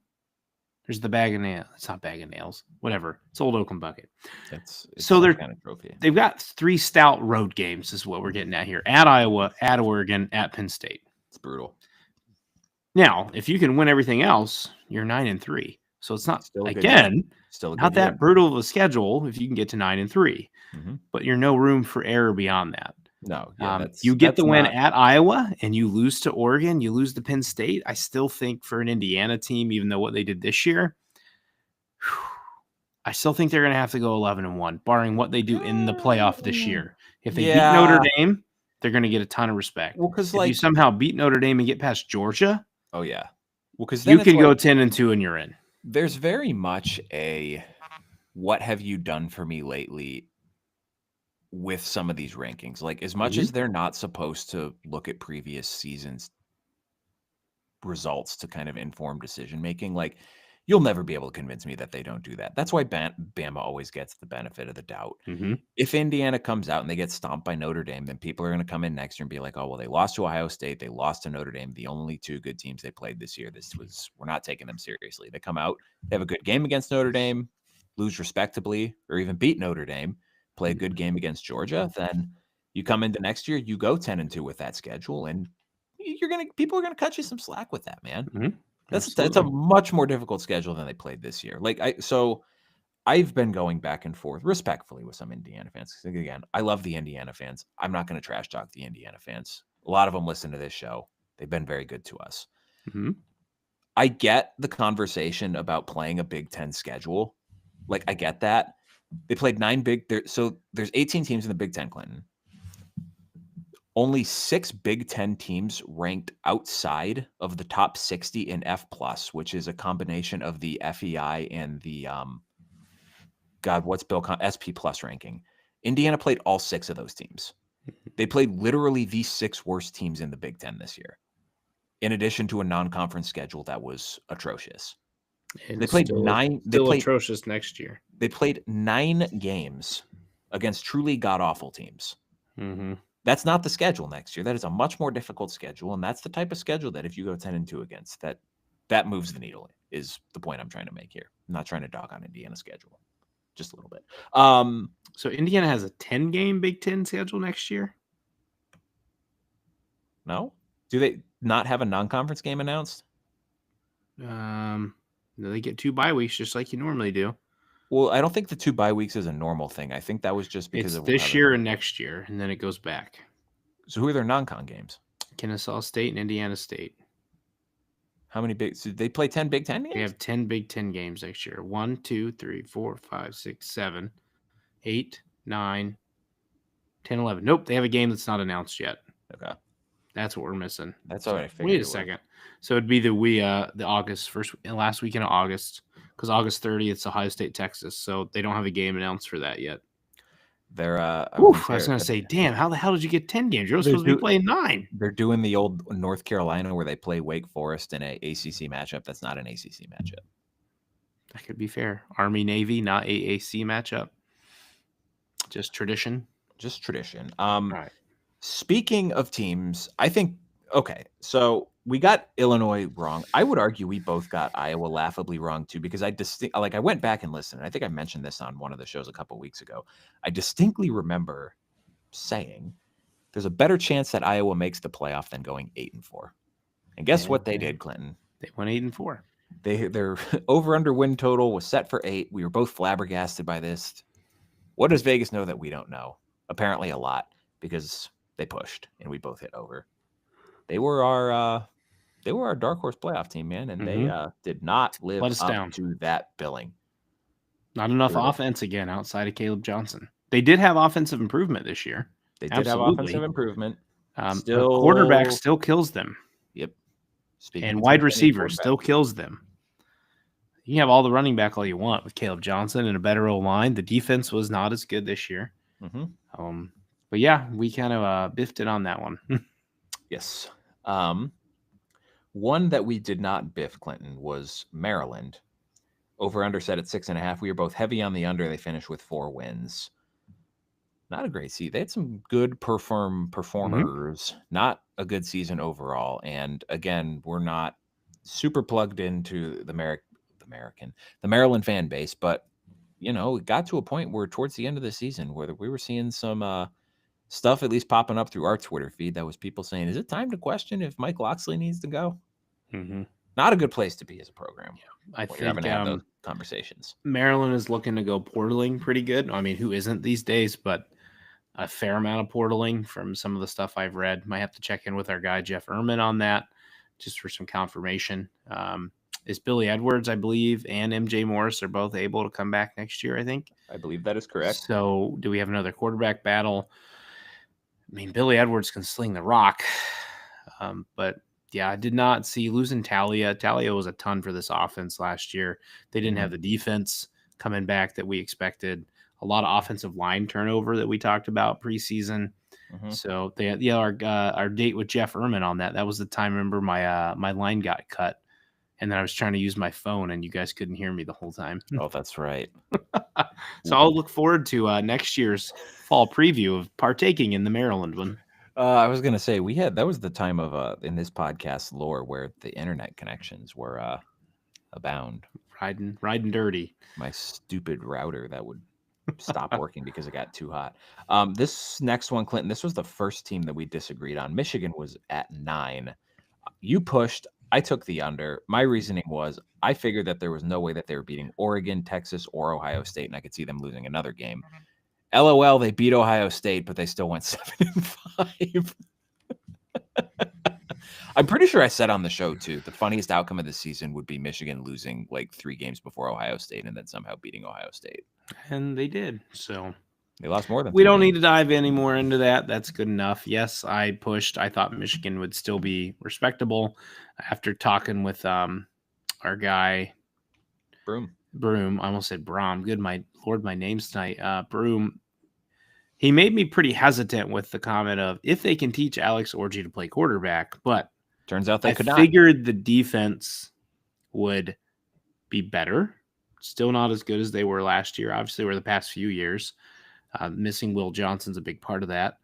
There's the bag of nails. It's not bag of nails. Whatever. It's old Oaken Bucket. It's so they're kind of trophy. They've got 3 stout road games is what we're getting at here. At Iowa, at Oregon, at Penn State. It's brutal. Now, if you can win everything else, you're 9-3. So it's not still not that brutal of a schedule if you can get to 9-3. But you're no room for error beyond that. No, you get the win at Iowa and you lose to Oregon, you lose to Penn State. I still think for an Indiana team, even though what they did this year, I still think they're going to have to go 11-1, barring what they do in the playoff this year. If they beat Notre Dame, they're going to get a ton of respect. Well, because if you somehow beat Notre Dame and get past Georgia, well, because you could go 10-2 and you're in. There's very much a what have you done for me lately with some of these rankings. Like, as much as they're not supposed to look at previous seasons results to kind of inform decision making, like, you'll never be able to convince me that they don't do that. That's why Bama always gets the benefit of the doubt. Mm-hmm. If Indiana comes out and they get stomped by Notre Dame, then people are going to come in next year and be like, oh, well, they lost to Ohio State. They lost to Notre Dame, the only two good teams they played this year. We're not taking them seriously. They come out, they have a good game against Notre Dame, lose respectably, or even beat Notre Dame, play a good game against Georgia. Then you come into next year, you go 10-2 with that schedule, and people are going to cut you some slack with that, man. Mm-hmm. That's a much more difficult schedule than they played this year. I've been going back and forth respectfully with some Indiana fans. Again, I love the Indiana fans. I'm not going to trash talk the Indiana fans. A lot of them listen to this show. They've been very good to us. Mm-hmm. I get the conversation about playing a Big Ten schedule. Like, I get that. They played there's 18 teams in the Big Ten, Clinton. Only 6 Big Ten teams ranked outside of the top 60 in F+, which is a combination of the FEI and the what's Bill SP plus ranking. Indiana played all 6 of those teams. They played literally the 6 worst teams in the Big Ten this year, in addition to a non-conference schedule that was atrocious. And they played atrocious next year. They played 9 games against truly god-awful teams. Mm-hmm. That's not the schedule next year. That is a much more difficult schedule, and that's the type of schedule that if you go 10-2 against, that moves the needle, is the point I'm trying to make here. I'm not trying to dog on Indiana's schedule. Just a little bit. So Indiana has a 10-game Big Ten schedule next year? No? Do they not have a non-conference game announced? They get 2 bye weeks just like you normally do. Well, I don't think the 2 bye weeks is a normal thing. I think that was just because of this year and next year, and then it goes back. So who are their non-con games? Kennesaw State and Indiana State. How many so they play 10 Big Ten games? They have 10 Big Ten games next year. 1, 2, 3, 4, 5, 6, 7, 8, 9, 10, 11. Nope, they have a game that's not announced yet. Okay. That's what we're missing. That's all I figured. Wait a second. So it'd be the August last weekend of August, because August 30th it's Ohio State, Texas. So they don't have a game announced for that yet. They're I was gonna say, damn, how the hell did you get 10 games? You're supposed to be playing 9. They're doing the old North Carolina where they play Wake Forest in a ACC matchup. That's not an ACC matchup. That could be fair. Army Navy, not AAC matchup. Just tradition. All right. Speaking of teams, I think so we got Illinois wrong. I would argue we both got Iowa laughably wrong too, because I went back and listened. I think I mentioned this on one of the shows a couple weeks ago. I distinctly remember saying there's a better chance that Iowa makes the playoff than going 8-4. And guess what they did, Clinton? They went 8-4. Their over-under win total was set for 8. We were both flabbergasted by this. What does Vegas know that we don't know? Apparently a lot, because they pushed and we both hit over. They were our dark horse playoff team, man, and they did not live up to that billing. Not enough offense again outside of Caleb Johnson. They did have offensive improvement this year. They did have offensive improvement. Quarterback still kills them. Yep. And wide receiver still kills them. You can have all the running back all you want with Caleb Johnson and a better O-line. The defense was not as good this year. Mm-hmm. But yeah, we kind of biffed it on that one. Yes. One that we did not biff, Clinton, was Maryland. Over-under set at 6.5. We were both heavy on the under. They finished with 4 wins. Not a great season. They had some good performers. Mm-hmm. Not a good season overall. And again, we're not super plugged into the Maryland fan base, but it got to a point where towards the end of the season where we were seeing some stuff at least popping up through our Twitter feed that was people saying, is it time to question if Mike Locksley needs to go? Mm-hmm. Not a good place to be as a program. Yeah, I think you're having to have those conversations. Maryland is looking to go portaling pretty good. I mean, who isn't these days, but a fair amount of portaling from some of the stuff I've read. Might have to check in with our guy, Jeff Ehrman, on that just for some confirmation. Is Billy Edwards, I believe, and MJ Morris are both able to come back next year, I think. I believe that is correct. So do we have another quarterback battle? I mean, Billy Edwards can sling the rock, but Yeah, I did not see losing Talia. Talia was a ton for this offense last year. They didn't have the defense coming back that we expected. A lot of offensive line turnover that we talked about preseason. So they had, our date with Jeff Erman on that. That was the time. Remember my line got cut, and then I was trying to use my phone, and you guys couldn't hear me the whole time. Oh, that's right. So I'll look forward to next year's fall preview of partaking in the Maryland one. I was gonna say that was the time of in this podcast lore where the internet connections were abound. Riding dirty. My stupid router that would stop working because it got too hot. This next one, Clinton, this was the first team that we disagreed on. Michigan was at 9. You pushed. I took the under. My reasoning was I figured that there was no way that they were beating Oregon, Texas, or Ohio State, and I could see them losing another game. LOL, they beat Ohio State, but they still went 7-5. I'm pretty sure I said on the show, too, the funniest outcome of the season would be Michigan losing like 3 games before Ohio State and then somehow beating Ohio State. And they did. So they lost more than we don't need to dive any more into that. That's good enough. Yes, I pushed. I thought Michigan would still be respectable after talking with our guy Broom. I almost said Brom. Good, my Lord, my name's tonight. Broom. He made me pretty hesitant with the comment of if they can teach Alex Orji to play quarterback, but turns out they could not. I figured the defense would be better. Still not as good as they were last year, obviously, or the past few years. Missing Will Johnson's a big part of that.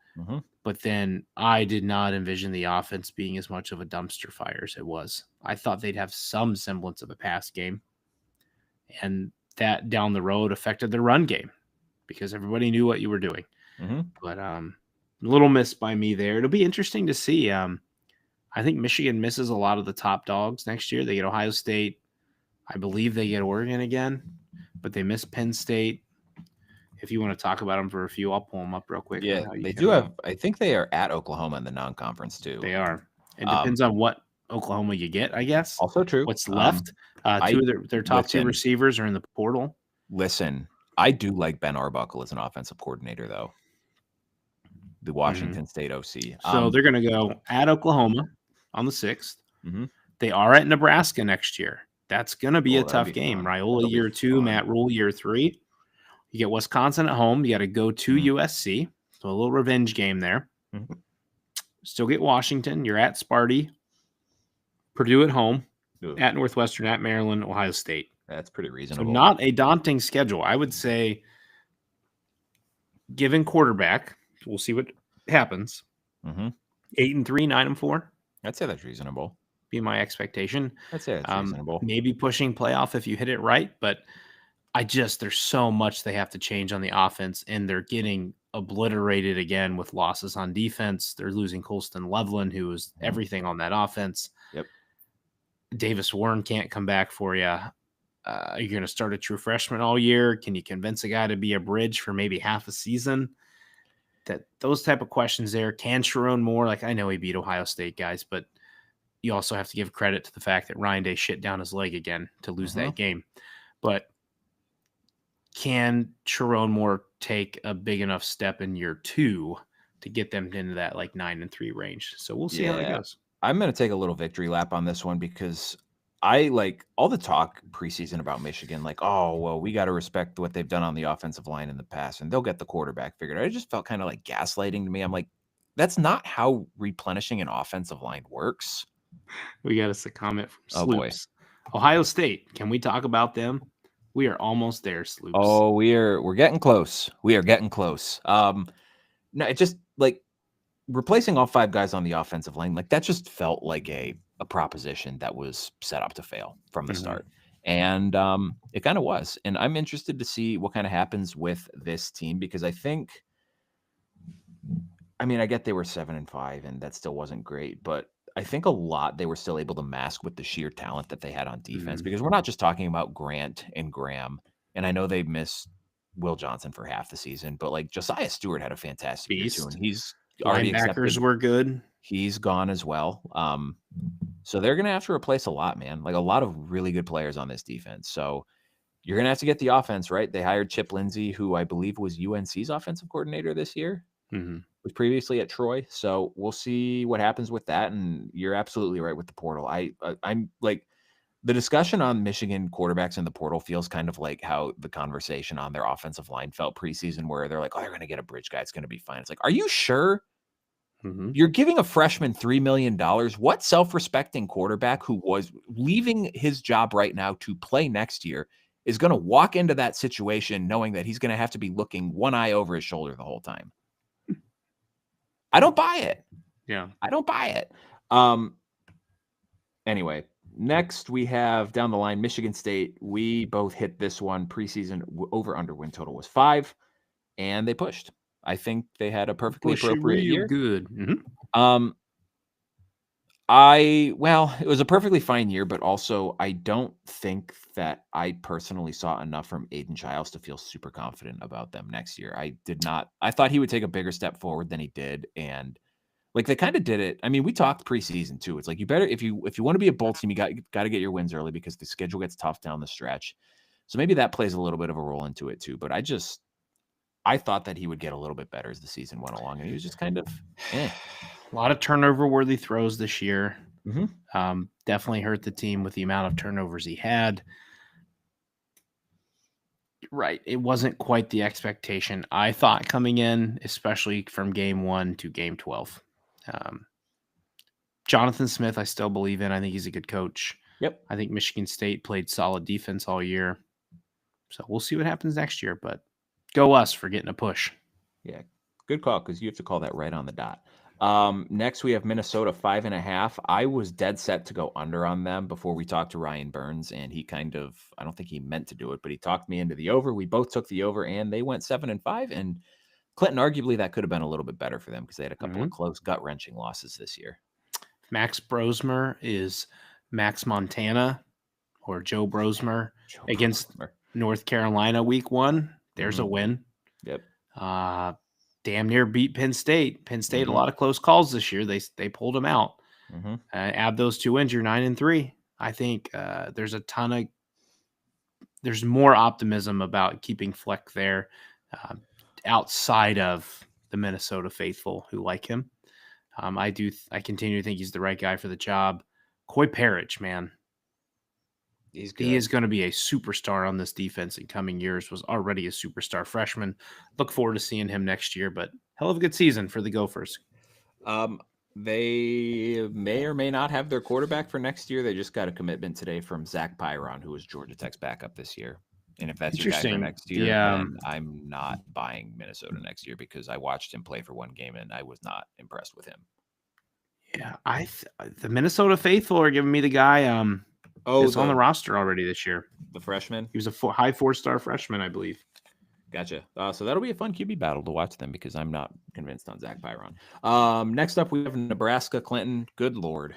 But then I did not envision the offense being as much of a dumpster fire as it was. I thought they'd have some semblance of a pass game. And that down the road affected the run game because everybody knew what you were doing. But a little miss by me there. It'll be interesting to see. I think Michigan misses a lot of the top dogs next year. They get Ohio State. I believe they get Oregon again, but they miss Penn State. If you want to talk about them for a few, I'll pull them up real quick. Yeah, they do have. I think they are at Oklahoma in the non-conference too. They are. It depends on what Oklahoma you get, I guess. Also true. What's left? Two of their top 2 receivers are in the portal. Listen, I do like Ben Arbuckle as an offensive coordinator, though. The Washington State OC. So they're going to go at Oklahoma on the 6th. They are at Nebraska next year. That's going to be a tough game. Raiola year 2, Matt Rule year 3. You get Wisconsin at home. You got to go to USC. So a little revenge game there. Still get Washington. You're at Sparty. Purdue at home. At Northwestern, at Maryland, Ohio State. That's pretty reasonable. So not a daunting schedule. I would say, given quarterback, we'll see what happens. 8-3, 9-4. I'd say that's reasonable. Be my expectation. I'd say that's reasonable. Maybe pushing playoff if you hit it right, but there's so much they have to change on the offense, and they're getting obliterated again with losses on defense. They're losing Colston Loveland, who was everything on that offense. Yep. Davis Warren can't come back for you. Are you going to start a true freshman all year? Can you convince a guy to be a bridge for maybe half a season? Those type of questions there. Can Sharon Moore, I know he beat Ohio State guys, but you also have to give credit to the fact that Ryan Day shit down his leg again to lose that game. But can Sharon Moore take a big enough step in year 2 to get them into that 9-3 range? So we'll see how it goes. I'm going to take a little victory lap on this one because I like all the talk preseason about Michigan, we got to respect what they've done on the offensive line in the past, and they'll get the quarterback figured out. It just felt kind of like gaslighting to me. I'm like, that's not how replenishing an offensive line works. We got us a comment from Sloops. Ohio State, can we talk about them? We are almost there, Sloops. Oh, we're getting close. We are getting close. No, it just replacing all 5 guys on the offensive line, that just felt like a proposition that was set up to fail from the start. And it kind of was. And I'm interested to see what kind of happens with this team because I get they were 7-5 and that still wasn't great, but I think a lot they were still able to mask with the sheer talent that they had on defense because we're not just talking about Grant and Graham. And I know they missed Will Johnson for half the season, but Josiah Stewart had a fantastic year too, and he's already linebackers were good. He's gone as well. So they're going to have to replace a lot, man. A lot of really good players on this defense. So you're going to have to get the offense right. They hired Chip Lindsey, who I believe was UNC's offensive coordinator this year. Was previously at Troy. So we'll see what happens with that. And you're absolutely right with the portal. I'm like, the discussion on Michigan quarterbacks in the portal feels kind of like how the conversation on their offensive line felt preseason, where they're like, oh, they're going to get a bridge guy. It's going to be fine. It's like, are you sure? You're giving a freshman $3 million. What self-respecting quarterback who was leaving his job right now to play next year is going to walk into that situation knowing that he's going to have to be looking one eye over his shoulder the whole time? I don't buy it. Yeah. I don't buy it. Anyway, next we have down the line, Michigan State. We both hit this one preseason over-under win total was 5, and they pushed. I think they had a perfectly appropriate year. Good. It was a perfectly fine year, but also I don't think that I personally saw enough from Aiden Childs to feel super confident about them next year. I did not. I thought he would take a bigger step forward than he did, and like they kind of did it. I mean, we talked preseason too. It's like you better if you want to be a bowl team, you got to get your wins early because the schedule gets tough down the stretch. So maybe that plays a little bit of a role into it too. But I thought that he would get a little bit better as the season went along, and he was just kind of A lot of turnover-worthy throws this year. Mm-hmm. Definitely hurt the team with the amount of turnovers he had. Right. It wasn't quite the expectation I thought coming in, especially from game 1 to game 12. Jonathan Smith, I still believe in. I think he's a good coach. Yep. I think Michigan State played solid defense all year. So we'll see what happens next year, but go us for getting a push. Yeah, good call, because you have to call that right on the dot. Next, we have Minnesota 5.5. I was dead set to go under on them before we talked to Ryan Burns, and he kind of, I don't think he meant to do it, but he talked me into the over. We both took the over, and they went 7-5. And Clinton, arguably, that could have been a little bit better for them because they had a couple of close, gut-wrenching losses this year. Max Brosmer is Max Montana or Joe Brosmer against North Carolina week 1. There's a win. Yep. Damn near beat Penn State. Penn State, a lot of close calls this year. They pulled them out. Add those 2 wins, you're 9-3. I think there's more optimism about keeping Fleck there outside of the Minnesota faithful who like him. I continue to think he's the right guy for the job. Coy Parrish, man. He's good. He is going to be a superstar on this defense in coming years, was already a superstar freshman. Look forward to seeing him next year, but hell of a good season for the Gophers. They may or may not have their quarterback for next year. They just got a commitment today from Zach Pyron, who was Georgia Tech's backup this year. And if that's your guy for next year, then I'm not buying Minnesota next year because I watched him play for one game and I was not impressed with him. Yeah, the Minnesota faithful are giving me the guy that's on the roster already this year. The freshman? He was a high 4-star freshman, I believe. Gotcha. So that'll be a fun QB battle to watch them because I'm not convinced on Zach Pyron. Next up, we have Nebraska Clinton. Good Lord.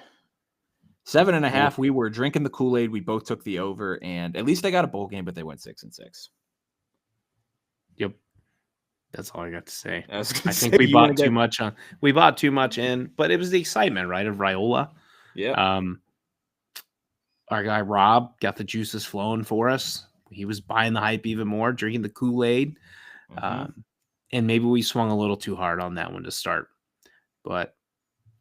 7.5. We were drinking the Kool-Aid. We both took the over, and at least they got a bowl game, but they went 6-6. Yep. That's all I got to say. I think we bought too much on. We bought too much in, but it was the excitement, right, of Raiola. Yeah. Our guy Rob got the juices flowing for us. He was buying the hype even more, drinking the Kool-Aid. And maybe we swung a little too hard on that one to start. But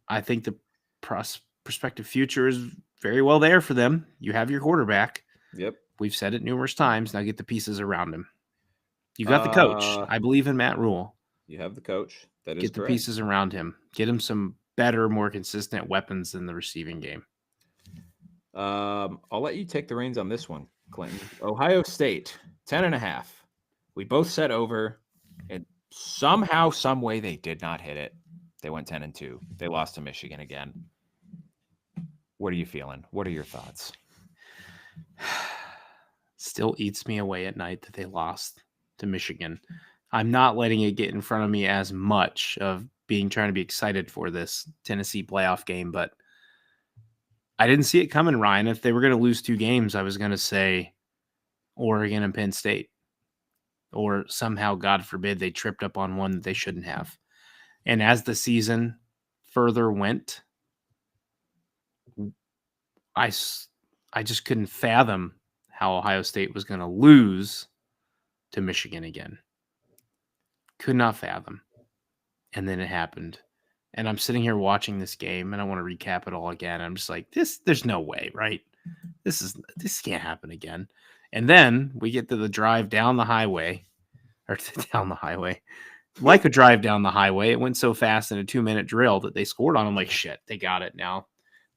I think the prospective future is very well there for them. You have your quarterback. Yep. We've said it numerous times. Now get the pieces around him. You got the coach. I believe in Matt Rule. You have the coach. That is Get the pieces around him. Get him some better, more consistent weapons in the receiving game. I'll let you take the reins on this one, Clinton. Ohio State, 10.5. We both said over, and somehow, some way, they did not hit it. They went 10-2. They lost to Michigan again. What are you feeling? What are your thoughts? Still eats me away at night that they lost to Michigan. I'm not letting it get in front of me as much of trying to be excited for this Tennessee playoff game, but I didn't see it coming, Ryan. If they were going to lose 2 games, I was going to say Oregon and Penn State. Or somehow, God forbid, they tripped up on one that they shouldn't have. And as the season further went, I just couldn't fathom how Ohio State was going to lose to Michigan again. Could not fathom. And then it happened. And I'm sitting here watching this game, and I want to recap it all again. I'm just like, there's no way, right? This can't happen again. And then we get to the drive down the highway, or down the highway, like a drive down the highway. It went so fast in a 2-minute drill that they scored on. I'm like, shit, they got it now.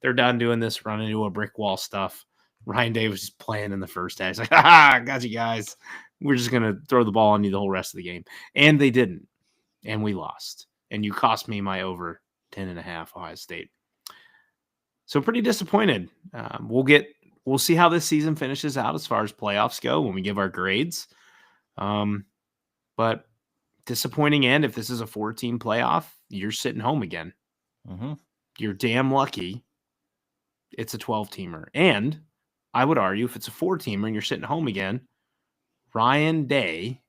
They're done doing this run into a brick wall stuff. Ryan Day was just playing in the first half. He's like, got you guys. We're just going to throw the ball on you the whole rest of the game. And they didn't. And we lost. And you cost me my over 10.5 Ohio State. So pretty disappointed. We'll see how this season finishes out as far as playoffs go when we give our grades. But disappointing end. If this is a 4-team playoff, you're sitting home again. Mm-hmm. You're damn lucky it's a 12-teamer. And I would argue if it's a 4-teamer and you're sitting home again, Ryan Day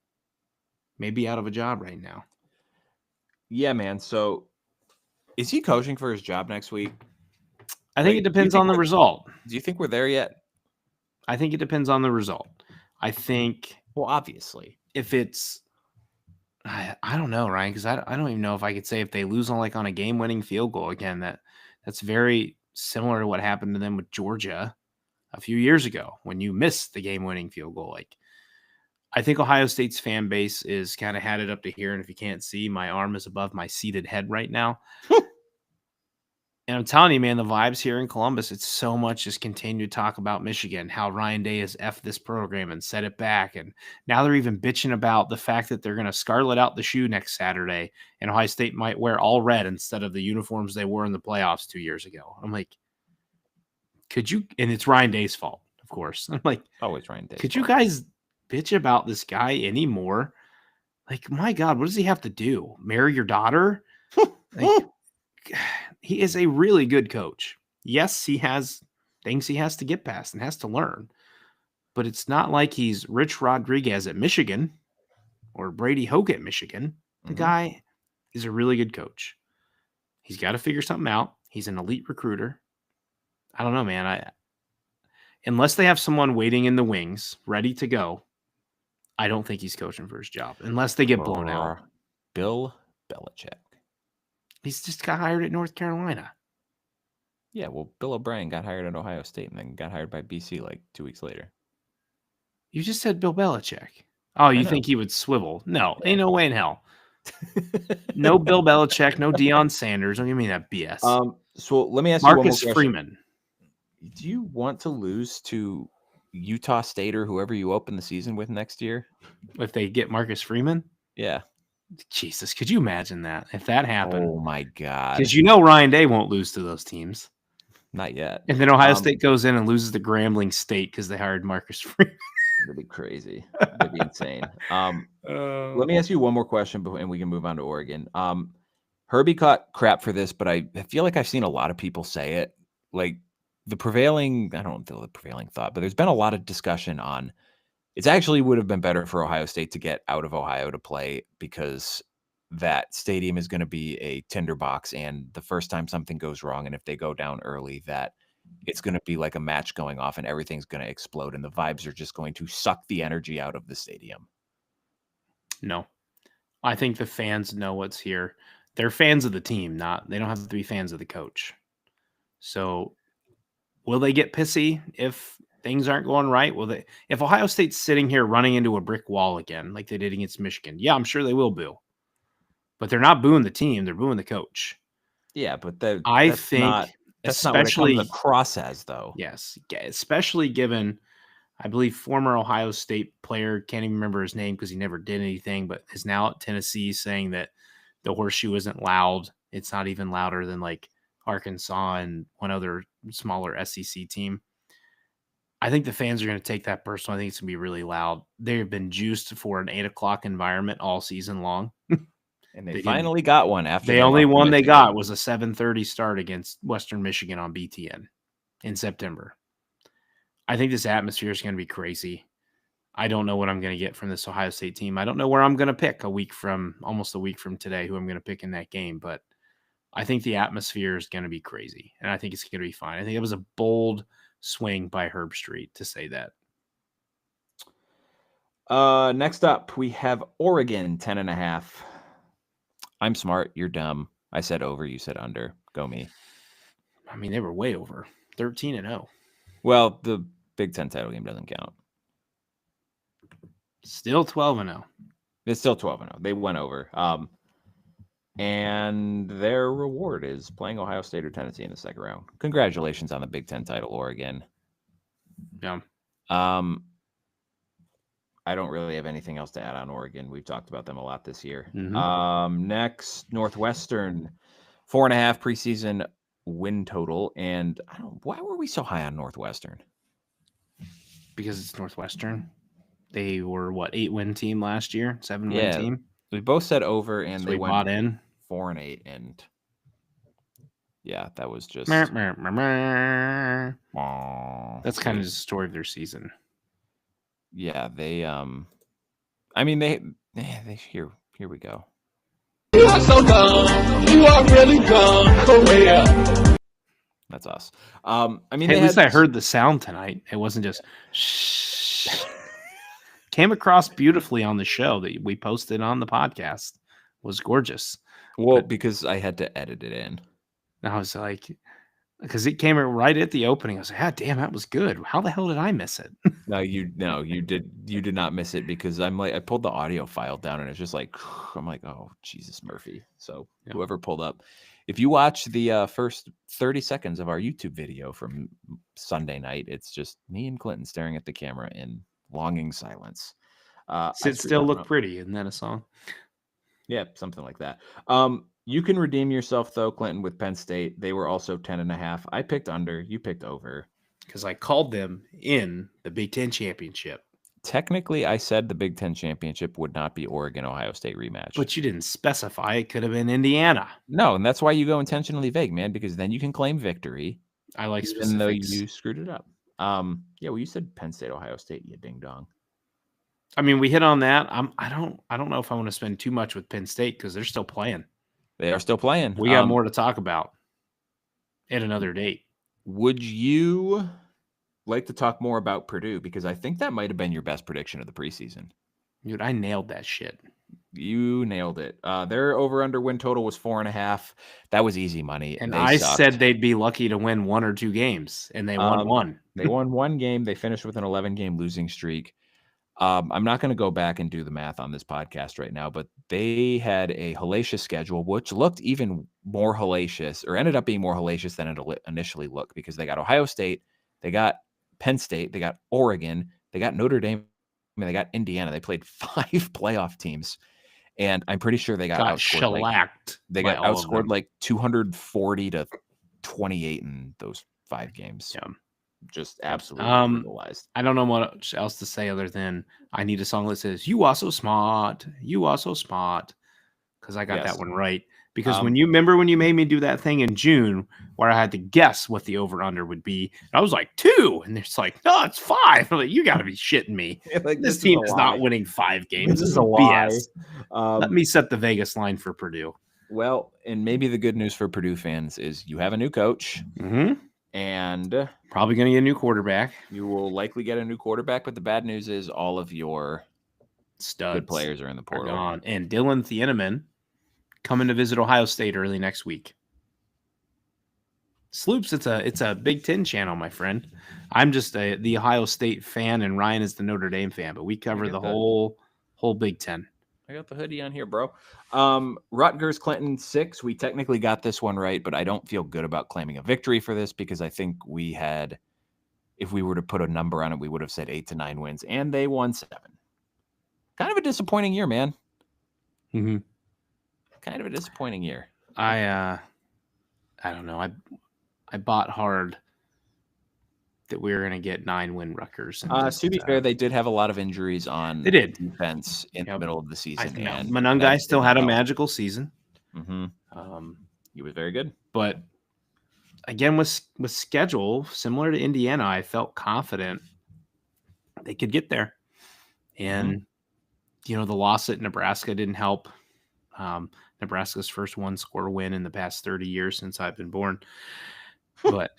may be out of a job right now. Yeah, man. So is he coaching for his job next week? I think it depends on the result. Do you think we're there yet? I think it depends on the result. I think, well, obviously, if it's, I don't know, Ryan, because I don't even know if I could say if they lose on a game-winning field goal again, that's very similar to what happened to them with Georgia a few years ago when you missed the game-winning field goal. I think Ohio State's fan base is kind of had it up to here, and if you can't see, my arm is above my seated head right now. And I'm telling you, man, the vibes here in Columbus, it's so much just continue to talk about Michigan, how Ryan Day has effed this program and set it back. And now they're even bitching about the fact that they're going to scarlet out the shoe next Saturday, and Ohio State might wear all red instead of the uniforms they wore in the playoffs 2 years ago. I'm like, could you? And it's Ryan Day's fault, of course. I'm like, always Ryan Day. Could you guys bitch about this guy anymore? My God, what does he have to do? Marry your daughter? He is a really good coach. Yes, he has things he has to get past and has to learn. But it's not like he's Rich Rodriguez at Michigan or Brady Hoke at Michigan. The guy is a really good coach. He's got to figure something out. He's an elite recruiter. I don't know, man. Unless they have someone waiting in the wings, ready to go, I don't think he's coaching for his job. Unless they get blown out. Bill Belichick. He's just got hired at North Carolina. Yeah, well, Bill O'Brien got hired at Ohio State and then got hired by BC 2 weeks later. You just said Bill Belichick. Oh, you think he would swivel? No, ain't no way in hell. No Bill Belichick, no Deion Sanders. Don't give me that BS. So let me ask you Marcus Freeman. Do you want to lose to Utah State or whoever you open the season with next year? If they get Marcus Freeman? Yeah. Jesus, could you imagine that if that happened? Oh my God! Because Ryan Day won't lose to those teams. Not yet. And then Ohio State goes in and loses to Grambling State because they hired Marcus Freeman. That'd be crazy. That'd be insane. Let me ask you one more question, and we can move on to Oregon. Herbie caught crap for this, but I feel like I've seen a lot of people say it. The prevailing, I don't know the prevailing thought, but there's been a lot of discussion on. It actually would have been better for Ohio State to get out of Ohio to play because that stadium is going to be a tinderbox, and the first time something goes wrong, and if they go down early, that it's going to be like a match going off and everything's going to explode, and the vibes are just going to suck the energy out of the stadium. No. I think the fans know what's here. They're fans of the team, they don't have to be fans of the coach. So will they get pissy if things aren't going right? If Ohio State's sitting here running into a brick wall again, like they did against Michigan, yeah, I'm sure they will boo. But they're not booing the team; they're booing the coach. Yeah, but that's not what it comes across as, though. Yes, especially given, I believe, former Ohio State player, can't even remember his name because he never did anything, but is now at Tennessee saying that the horseshoe isn't loud. It's not even louder than Arkansas and one other smaller SEC team. I think the fans are going to take that personal. I think it's going to be really loud. They've been juiced for an 8 o'clock environment all season long. And they finally got one after the only one they got was a 7:30 start against Western Michigan on BTN in September. I think this atmosphere is going to be crazy. I don't know what I'm going to get from this Ohio State team. I don't know where I'm going to pick almost a week from today, who I'm going to pick in that game, but I think the atmosphere is going to be crazy, and I think it's going to be fine. I think it was a bold swing by Herb Street to say that. Next up, we have Oregon 10.5. I'm smart. You're dumb. I said over. You said under. Go me. I mean, they were way over 13-0. Well, the Big Ten title game doesn't count. Still 12-0. It's still 12-0. They went over. And their reward is playing Ohio State or Tennessee in the second round. Congratulations on the Big Ten title, Oregon. Yeah. I don't really have anything else to add on Oregon. We've talked about them a lot this year. Mm-hmm. Next, Northwestern, 4.5 preseason win total. And why were we so high on Northwestern? Because it's Northwestern. They were 8-win team last year, 7-win team. We both said over, and So they we went bought in 4-8, and yeah, that was just that's That's kind of the story of their season. Yeah, they I mean they here we go. You are so dumb. You are really dumb for real. That's us. I mean, hey, at least I heard the sound tonight. It wasn't just shh. Came across beautifully on the show that we posted on the podcast. It was gorgeous. Well, because I had to edit it in. And I was like, because it came right at the opening. I was like, damn, that was good. How the hell did I miss it? No, you did not miss it, because I pulled the audio file down, and it's just like, I'm like, oh, Jesus Murphy. So whoever pulled up, if you watch the first 30 seconds of our YouTube video from Sunday night, it's just me and Clinton staring at the camera in longing silence. Sit still, look pretty. Isn't that a song? Yeah, something like that. You can redeem yourself, though, Clinton, with Penn State. They were also 10.5. I picked under. You picked over. Because I called them in the Big Ten Championship. Technically, I said the Big Ten Championship would not be Oregon-Ohio State rematch. But you didn't specify. It could have been Indiana. No, and that's why you go intentionally vague, man, because then you can claim victory. I like specifics. Even though you screwed it up. Yeah, well, you said Penn State, Ohio State, you ding-dong. I mean, we hit on that. I don't know if I want to spend too much with Penn State because they're still playing. They are still playing. We got more to talk about at another date. Would you like to talk more about Purdue? Because I think that might have been your best prediction of the preseason. Dude, I nailed that shit. You nailed it. Their over-under win total was 4.5. That was easy money. And I said they'd be lucky to win 1 or 2 games, and they won 1. They won 1 game. They finished with an 11-game losing streak. I'm not going to go back and do the math on this podcast right now, but they had a hellacious schedule, which looked even more hellacious, or ended up being more hellacious than it initially looked, because they got Ohio State, they got Penn State, they got Oregon, they got Notre Dame, and they got Indiana. They played 5 playoff teams, and I'm pretty sure they got outscored. Shellacked. They got outscored like 240-28 in those 5 games. Yeah. Just absolutely brutalized. I don't know what else to say other than I need a song that says "You are so smart, you are so smart," because I got that one right. Because when you made me do that thing in June where I had to guess what the over under would be, I was like 2, and it's like, no, it's 5. I'm like, you got to be shitting me. Like, this team is not winning 5 games. This is a BS. Let me set the Vegas line for Purdue. Well, and maybe the good news for Purdue fans is you have a new coach. Mm-hmm. And probably going to get a new quarterback. You will likely get a new quarterback, but the bad news is all of your studs, good players are in the portal. Gone. And Dylan Thieneman coming to visit Ohio State early next week. Sloops, it's a Big Ten channel, my friend. I'm just the Ohio State fan, and Ryan is the Notre Dame fan, but we cover the whole Big Ten. I got the hoodie on here, bro. Rutgers, Clinton, 6. We technically got this one right, but I don't feel good about claiming a victory for this, because I think we had, if we were to put a number on it, we would have said 8 to 9 wins, and they won 7. Kind of a disappointing year, man. Mm-hmm. Kind of a disappointing year. I don't know. I bought hard that we were going to get 9-win Rutgers. To be fair, they did have a lot of injuries on defense in the middle of the season. Monungai still had a magical season. Mm-hmm. He was very good. But again, with schedule, similar to Indiana, I felt confident they could get there. And, the loss at Nebraska didn't help. Nebraska's first 1-score win in the past 30 years since I've been born. But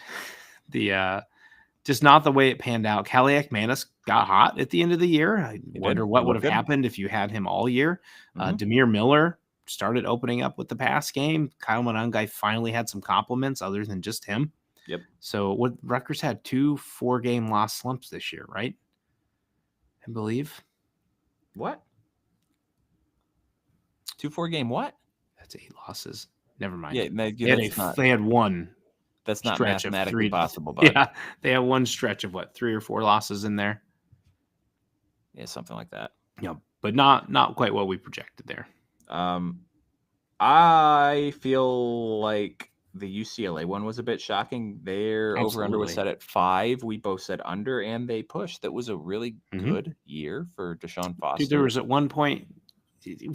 just not the way it panned out. Kaliak-Manis got hot at the end of the year. I wonder what would have happened if you had him all year. Demir Miller started opening up with the pass game. Kyle Monangai finally had some compliments other than just him. Yep. So what Rutgers had 2 4-game loss slumps this year, right? I believe. What? 2 4-game what? That's 8 losses. Never mind. Yeah, They had one. That's not stretch of mathematically 3 possible, bud. Yeah, they had one stretch of 3 or 4 losses in there. Yeah, something like that. Yeah, but not quite what we projected there. I feel like the UCLA one was a bit shocking. Their over-under was Absolutely. set at 5. We both said under, and they pushed. That was a really Mhm. good year for Deshaun Foster. Dude, there was at one point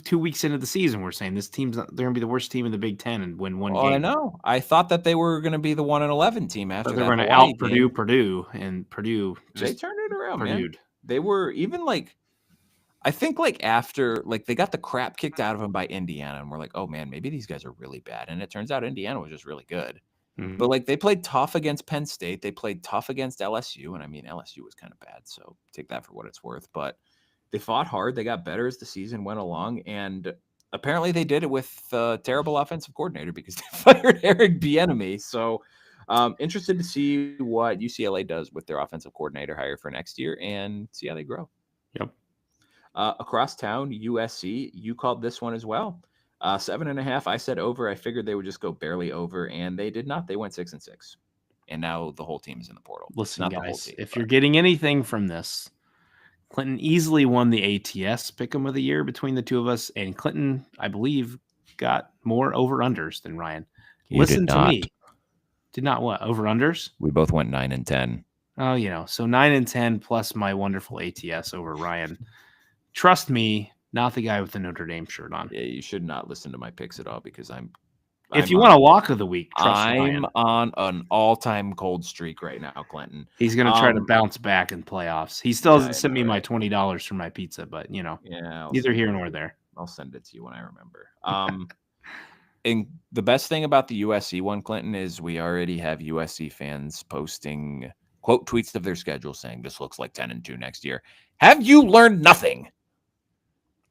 2 weeks into the season, we're saying this team's they're going to be the worst team in the Big Ten and win one game. I know. I thought that they were going to be the 1-11 team after But they're that going to Hawaii out game. Purdue, and Purdue They just turned it around, man. Purdue'd. They were even I think after they got the crap kicked out of them by Indiana, and we're like, oh man, maybe these guys are really bad. And it turns out Indiana was just really good. Mhm. But they played tough against Penn State. They played tough against LSU. And I mean, LSU was kind of bad. So take that for what it's worth. But they fought hard. They got better as the season went along. And apparently they did it with a terrible offensive coordinator because they fired Eric Bieniemy. So interested to see what UCLA does with their offensive coordinator hire for next year and see how they grow. Yep. Across town, USC, you called this one as well. 7.5. I said over. I figured they would just go barely over, and they did not. They went 6-6, and now the whole team is in the portal. Listen, not guys, the whole team, if you're getting anything from this, Clinton easily won the ATS Pick'em of the year between the two of us, and Clinton, I believe, got more over-unders than Ryan. You Listen did to not. me. Did not what? Over-unders? We both went 9 and 10. Oh, so 9 and 10 plus my wonderful ATS over Ryan. Trust me, not the guy with the Notre Dame shirt on. Yeah, you should not listen to my picks at all because If you want a walk of the week, trust I'm Ryan. on an all-time cold streak right now, Clinton. He's going to try to bounce back in playoffs. He still hasn't sent me my $20 for my pizza, but Yeah, neither here nor there. I'll send it to you when I remember. And the best thing about the USC one, Clinton, is we already have USC fans posting quote tweets of their schedule saying this looks like 10-2 next year. Have you learned nothing?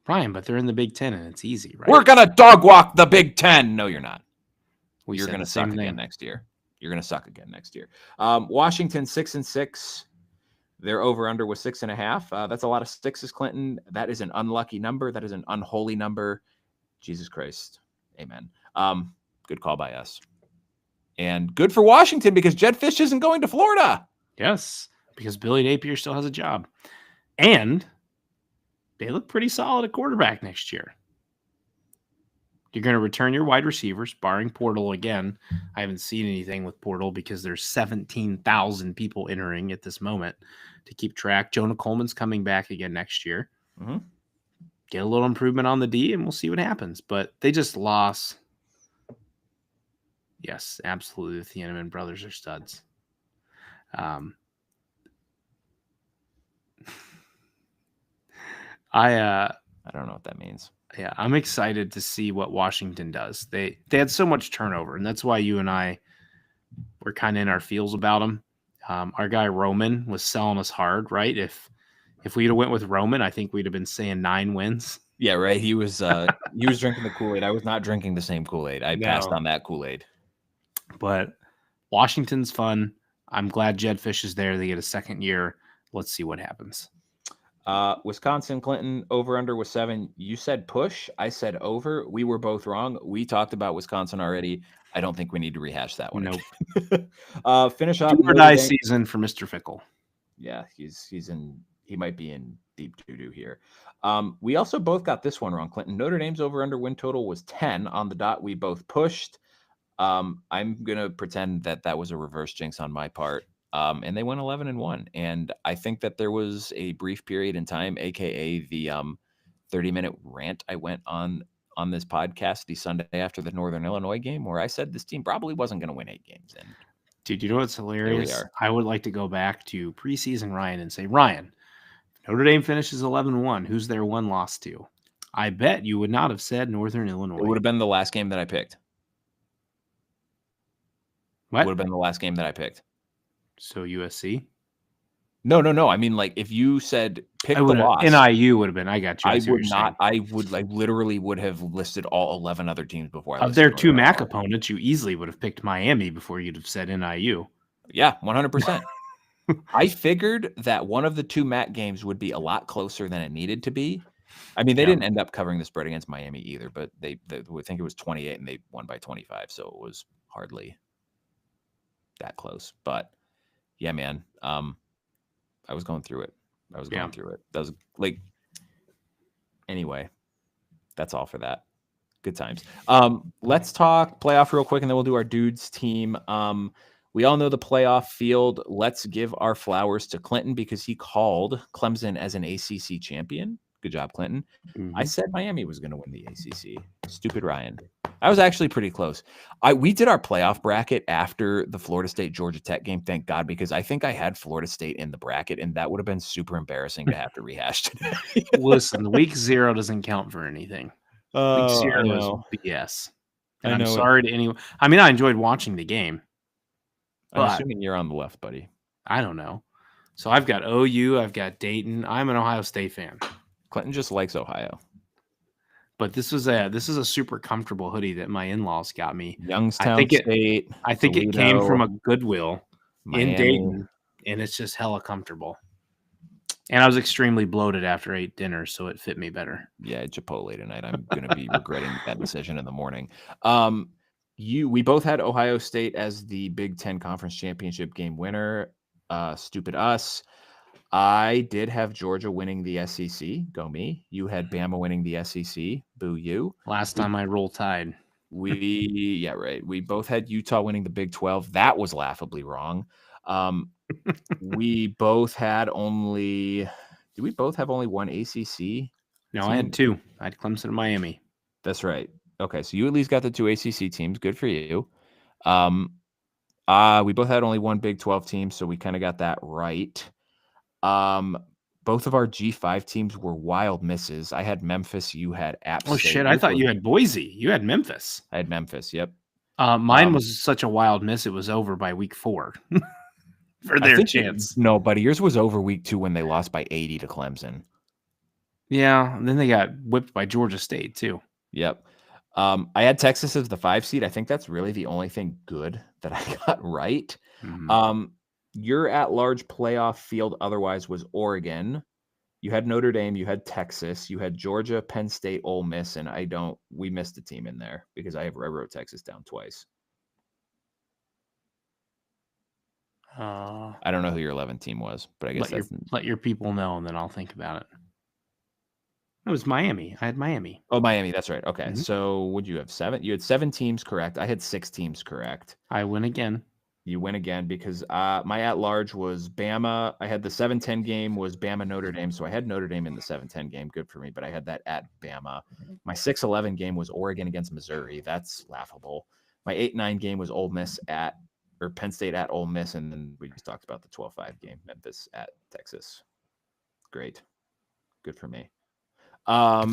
Ryan, but they're in the Big Ten and it's easy, right? We're going to dog walk the Big Ten. No, you're not. You're going to suck again next year. You're going to suck again next year. Washington 6-6. Their over-under was 6.5. That's a lot of sixes, Clinton. That is an unlucky number. That is an unholy number. Jesus Christ. Amen. Good call by us. And good for Washington because Jed Fish isn't going to Florida. Yes, because Billy Napier still has a job. And they look pretty solid at quarterback next year. You're going to return your wide receivers, barring Portal again. I haven't seen anything with Portal because there's 17,000 people entering at this moment to keep track. Jonah Coleman's coming back again next year. Mm-hmm. Get a little improvement on the D, and we'll see what happens. But they just lost. Yes, absolutely. The Thieneman brothers are studs. I don't know what that means. Yeah, I'm excited to see what Washington does. They had so much turnover, and that's why you and I were kind of in our feels about them. Our guy Roman was selling us hard, right? If we'd have went with Roman, I think we'd have been saying 9 wins. Yeah, right. He was drinking the Kool-Aid. I was not drinking the same Kool-Aid. I passed on that Kool-Aid. But Washington's fun. I'm glad Jed Fish is there. They get a second year. Let's see what happens. Wisconsin, Clinton, over-under was 7. You said push. I said over. We were both wrong. We talked about Wisconsin already. I don't think we need to rehash that one. Nope. Finish up. Do or die season for Mr. Fickell. Yeah, he might be in deep doo-doo here. We also both got this one wrong, Clinton. Notre Dame's over-under win total was 10 on the dot. We both pushed. I'm going to pretend that was a reverse jinx on my part. And they went 11-1. And I think that there was a brief period in time, aka the 30-minute rant I went on this podcast the Sunday after the Northern Illinois game, where I said this team probably wasn't going to win 8 games. And dude, you know what's hilarious? I would like to go back to preseason Ryan and say, Ryan, Notre Dame finishes 11-1. Who's their one loss to? I bet you would not have said Northern Illinois. It would have been the last game that I picked. What? Would have been the last game that I picked. So USC? No. I mean, like, if you said pick I the would have loss, NIU would have been. I got you. I see what would you're not. saying. I literally would have listed all 11 other teams before I Of listed their North two MAC Carolina. opponents, you easily would have picked Miami before you'd have said NIU. Yeah, 100%. I figured that one of the two MAC games would be a lot closer than it needed to be. I mean, they didn't end up covering the spread against Miami either, but they I think it was 28 and they won by 25, so it was hardly that close. But yeah, man, I was going through it. That was like, anyway, that's all for that. Good times. Let's talk playoff real quick, and then we'll do our dudes team. We all know the playoff field. Let's give our flowers to Clinton because he called Clemson as an ACC champion. Good job, Clinton. I said Miami was going to win the ACC. Stupid Ryan. I was actually pretty close. We did our playoff bracket after the Florida State Georgia Tech game. Thank God, because I think I had Florida State in the bracket, and that would have been super embarrassing to have to rehash today. Listen, week 0 doesn't count for anything. Week 0 is BS. And I'm sorry to anyone. I mean, I enjoyed watching the game. I'm assuming you're on the left, buddy. I don't know. So I've got OU. I've got Dayton. I'm an Ohio State fan. Clinton just likes Ohio. But this is a super comfortable hoodie that my in-laws got me. Youngstown State. I think Toledo, it came from a Goodwill Miami. in Dayton, and it's just hella comfortable. And I was extremely bloated after I ate dinner, so it fit me better. Yeah, Chipotle tonight. I'm going to be regretting that decision in the morning. We both had Ohio State as the Big Ten Conference Championship game winner. Stupid us. I did have Georgia winning the SEC. Go me. You had Bama winning the SEC. Boo you. Last time I roll tide. Yeah, right. We both had Utah winning the Big 12. That was laughably wrong. We both had only. Did we both have only one ACC? No, I had 2. I had Clemson and Miami. That's right. Okay, so you at least got the 2 ACC teams. Good for you. We both had only one Big 12 team, so we kind of got that right. Both of our G5 teams were wild misses. I had Memphis. You had App State. Oh shit! I thought you had Boise. You had Memphis. I had Memphis. Yep. Mine was such a wild miss. It was over by week 4 for their chance. No, buddy, yours was over week 2 when they lost by 80 to Clemson. Yeah, and then they got whipped by Georgia State too. Yep. I had Texas as the 5 seed. I think that's really the only thing good that I got right. Mm-hmm. Your at-large playoff field otherwise was Oregon. You had Notre Dame. You had Texas. You had Georgia, Penn State, Ole Miss, and we missed a team in there because I wrote Texas down twice. I don't know who your 11th team was, but I guess let your people know, and then I'll think about it. It was Miami. I had Miami. Oh, Miami. That's right. Okay. Mm-hmm. So would you have 7? You had 7 teams correct. I had 6 teams correct. I win again. You win again because my at-large was Bama. I had the 7-10 game was Bama-Notre Dame, so I had Notre Dame in the 7-10 game. Good for me, but I had that at Bama. My 6-11 game was Oregon against Missouri. That's laughable. My 8-9 game was Penn State at Ole Miss, and then we just talked about the 12-5 game, Memphis at Texas. Great. Good for me. How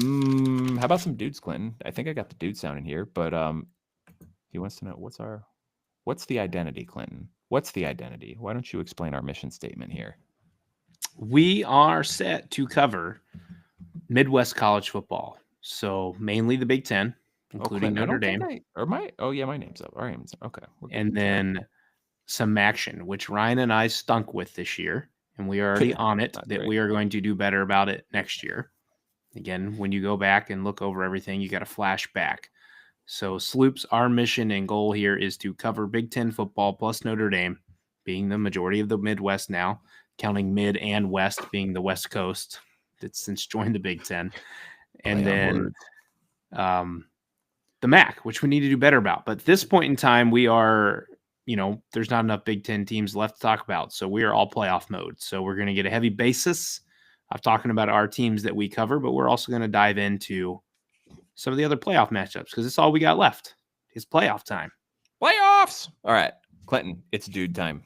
about some dudes, Clinton? I think I got the dude sound in here, but he wants to know what's the identity, Clinton? What's the identity? Why don't you explain our mission statement here? We are set to cover Midwest college football. So mainly the Big Ten, including Notre Dame. My name's up. All right. Okay. And then some action, which Ryan and I stunk with this year. And we are already on it that we are going to do better about it next year. Again, when you go back and look over everything, you got to flash back. So Sloops, our mission and goal here is to cover Big Ten football plus Notre Dame, being the majority of the Midwest now, counting Mid and West being the West Coast that's since joined the Big Ten. And then the MAC, which we need to do better about. But at this point in time, we are, there's not enough Big Ten teams left to talk about. So we are all playoff mode. So we're going to get a heavy basis of talking about our teams that we cover, but we're also going to dive into some of the other playoff matchups because it's all we got left. It's playoff time. Playoffs. All right, Clinton, it's dude time.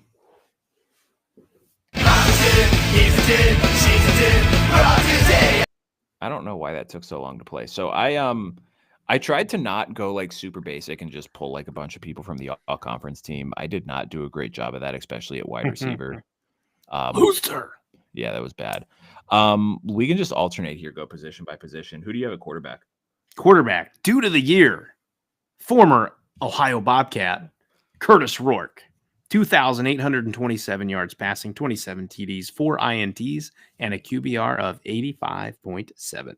I don't know why that took so long to play. So I tried to not go like super basic and just pull like a bunch of people from the all conference team. I did not do a great job of that, especially at wide receiver. Booster. Yeah, that was bad. We can just alternate here, go position by position. Who do you have at quarterback? Quarterback, dude of the year, former Ohio Bobcat, Curtis Rourke. 2,827 yards passing, 27 TDs, 4 INTs, and a QBR of 85.7.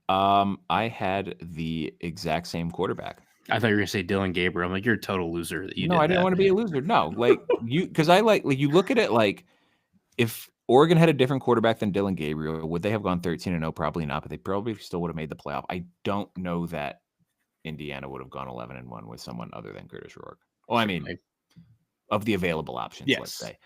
I had the exact same quarterback. I thought you were going to say Dylan Gabriel. I'm like, you're a total loser that you No, did I didn't that. want to be a loser. No, like because I like you look at it like if Oregon had a different quarterback than Dylan Gabriel, would they have gone 13-0? Probably not, but they probably still would have made the playoff. I don't know that Indiana would have gone 11-1 with someone other than Curtis Rourke. Well, I mean, of the available options, let's say.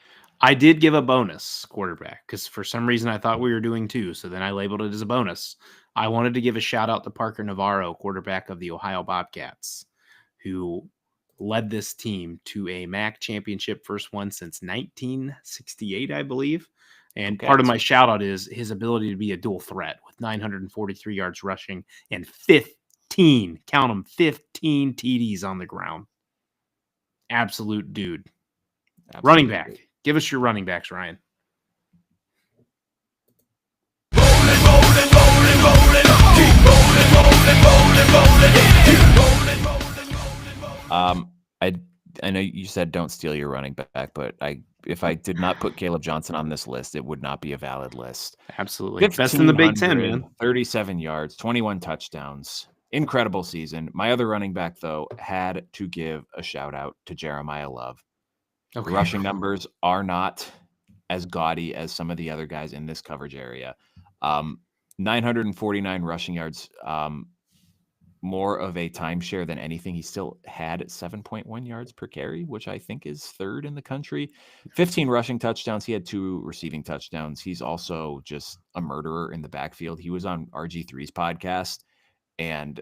I did give a bonus quarterback because for some reason I thought we were doing 2, so then I labeled it as a bonus. I wanted to give a shout out to Parker Navarro, quarterback of the Ohio Bobcats, who led this team to a MAC championship, first one since 1968, I believe. And part of my shout out is his ability to be a dual threat with 943 yards rushing and 15, count them, 15 TDs on the ground. Absolute dude. Absolutely. Running back. Give us your running backs, Ryan. I know you said don't steal your running back, but if I did not put Caleb Johnson on this list, it would not be a valid list. Absolutely. Best in the Big Ten, man. 37 yards, 21 touchdowns. Incredible season. My other running back, though, had to give a shout out to Jeremiah Love. Okay. The rushing numbers are not as gaudy as some of the other guys in this coverage area. 949 rushing yards, more of a timeshare than anything. He still had 7.1 yards per carry, which I think is third in the country. 15 rushing touchdowns. He had 2 receiving touchdowns. He's also just a murderer in the backfield. He was on RG3's podcast, and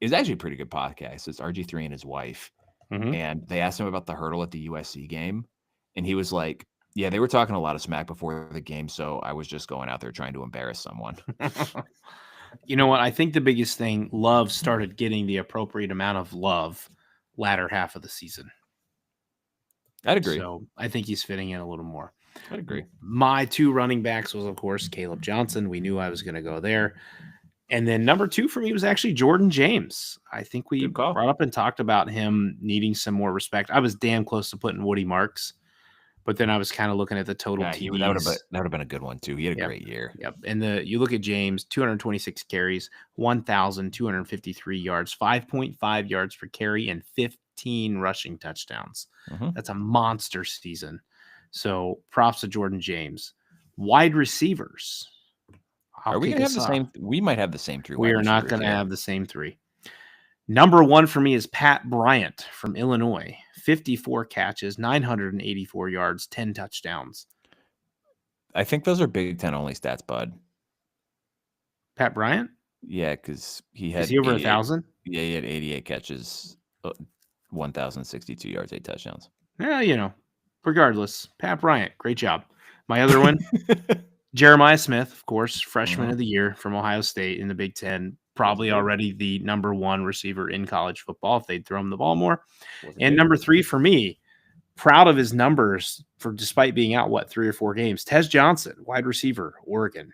it's actually a pretty good podcast. It's RG3 and his wife. Mm-hmm. And they asked him about the hurdle at the USC game. And he was like, yeah, they were talking a lot of smack before the game, so I was just going out there trying to embarrass someone. You know what? I think the biggest thing, Love started getting the appropriate amount of love latter half of the season. I'd agree. So I think he's fitting in a little more. I'd agree. My 2 running backs was, of course, Caleb Johnson. We knew I was going to go there. And then number 2 for me was actually Jordan James. I think we brought up and talked about him needing some more respect. I was damn close to putting Woody Marks, but then I was kind of looking at the total TDs. That would have been a good one too. He had a great year. Yep. And you look at James, 226 carries, 1,253 yards, 5.5 yards per carry, and 15 rushing touchdowns. Mm-hmm. That's a monster season. So props to Jordan James. Wide receivers. Are we going to have the same? We might have the same 3. We are not going to have the same 3. Number 1 for me is Pat Bryant from Illinois. 54 catches, 984 yards, 10 touchdowns. I think those are Big Ten only stats, bud. Pat Bryant? Yeah, because he had. Is he over 1,000? Yeah, he had 88 catches, 1,062 yards, 8 touchdowns. Yeah, regardless, Pat Bryant, great job. My other one. Jeremiah Smith, of course, freshman of the year from Ohio State in the Big Ten, probably already the number 1 receiver in college football if they'd throw him the ball more. And number 3 for me, proud of his numbers for despite being out, 3 or 4 games. Tez Johnson, wide receiver, Oregon.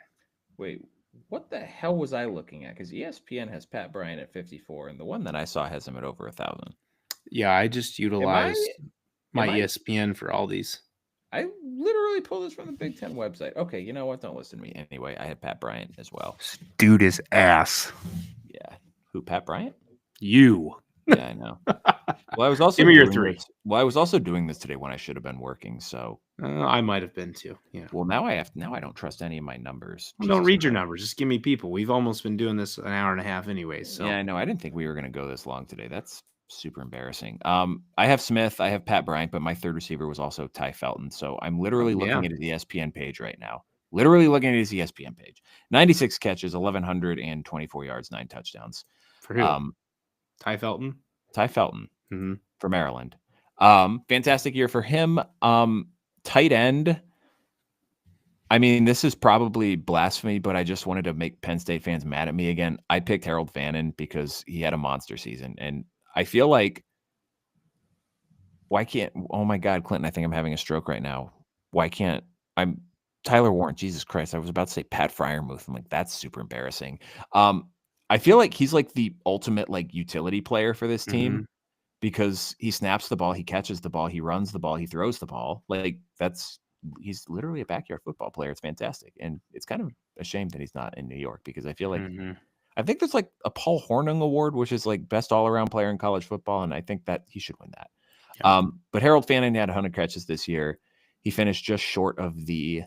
Wait, what the hell was I looking at? Because ESPN has Pat Bryant at 54, and the one that I saw has him at over 1,000. Yeah, I just utilized my ESPN for all these. I literally pulled this from the Big Ten website. Okay, you know what? Don't listen to me. Anyway, I had Pat Bryant as well. Dude is ass. Yeah. Who, Pat Bryant? You. Yeah, I know. Well, I was also give me your 3. I was also doing this today when I should have been working. So I might have been too. Yeah. Well, now I don't trust any of my numbers. Don't read your numbers. Just give me people. We've almost been doing this an hour and a half anyway. So yeah, I know. I didn't think we were going to go this long today. That's super embarrassing. I have Smith, I have Pat Bryant, but my 3rd receiver was also Ty Felton. So I'm literally looking at his ESPN page right now. 96 catches, 1,124 yards, 9 touchdowns. For who? Ty Felton? Ty Felton for Maryland. Fantastic year for him. Tight end. I mean, this is probably blasphemy, but I just wanted to make Penn State fans mad at me again. I picked Harold Fannin because he had a monster season, and I feel like, why can't, oh my God, Clinton, I think I'm having a stroke right now. Why can't I'm Tyler Warren. Jesus Christ. I was about to say Pat Fryermuth. I'm like, that's super embarrassing. I feel like he's like the ultimate like utility player for this team because he snaps the ball, he catches the ball, he runs the ball, he throws the ball. Like he's literally a backyard football player. It's fantastic. And it's kind of a shame that he's not in New York because I feel like I think there's like a Paul Hornung Award, which is like best all-around player in college football, and I think that he should win that. But Harold Fannin had 100 catches this year. He finished just short of the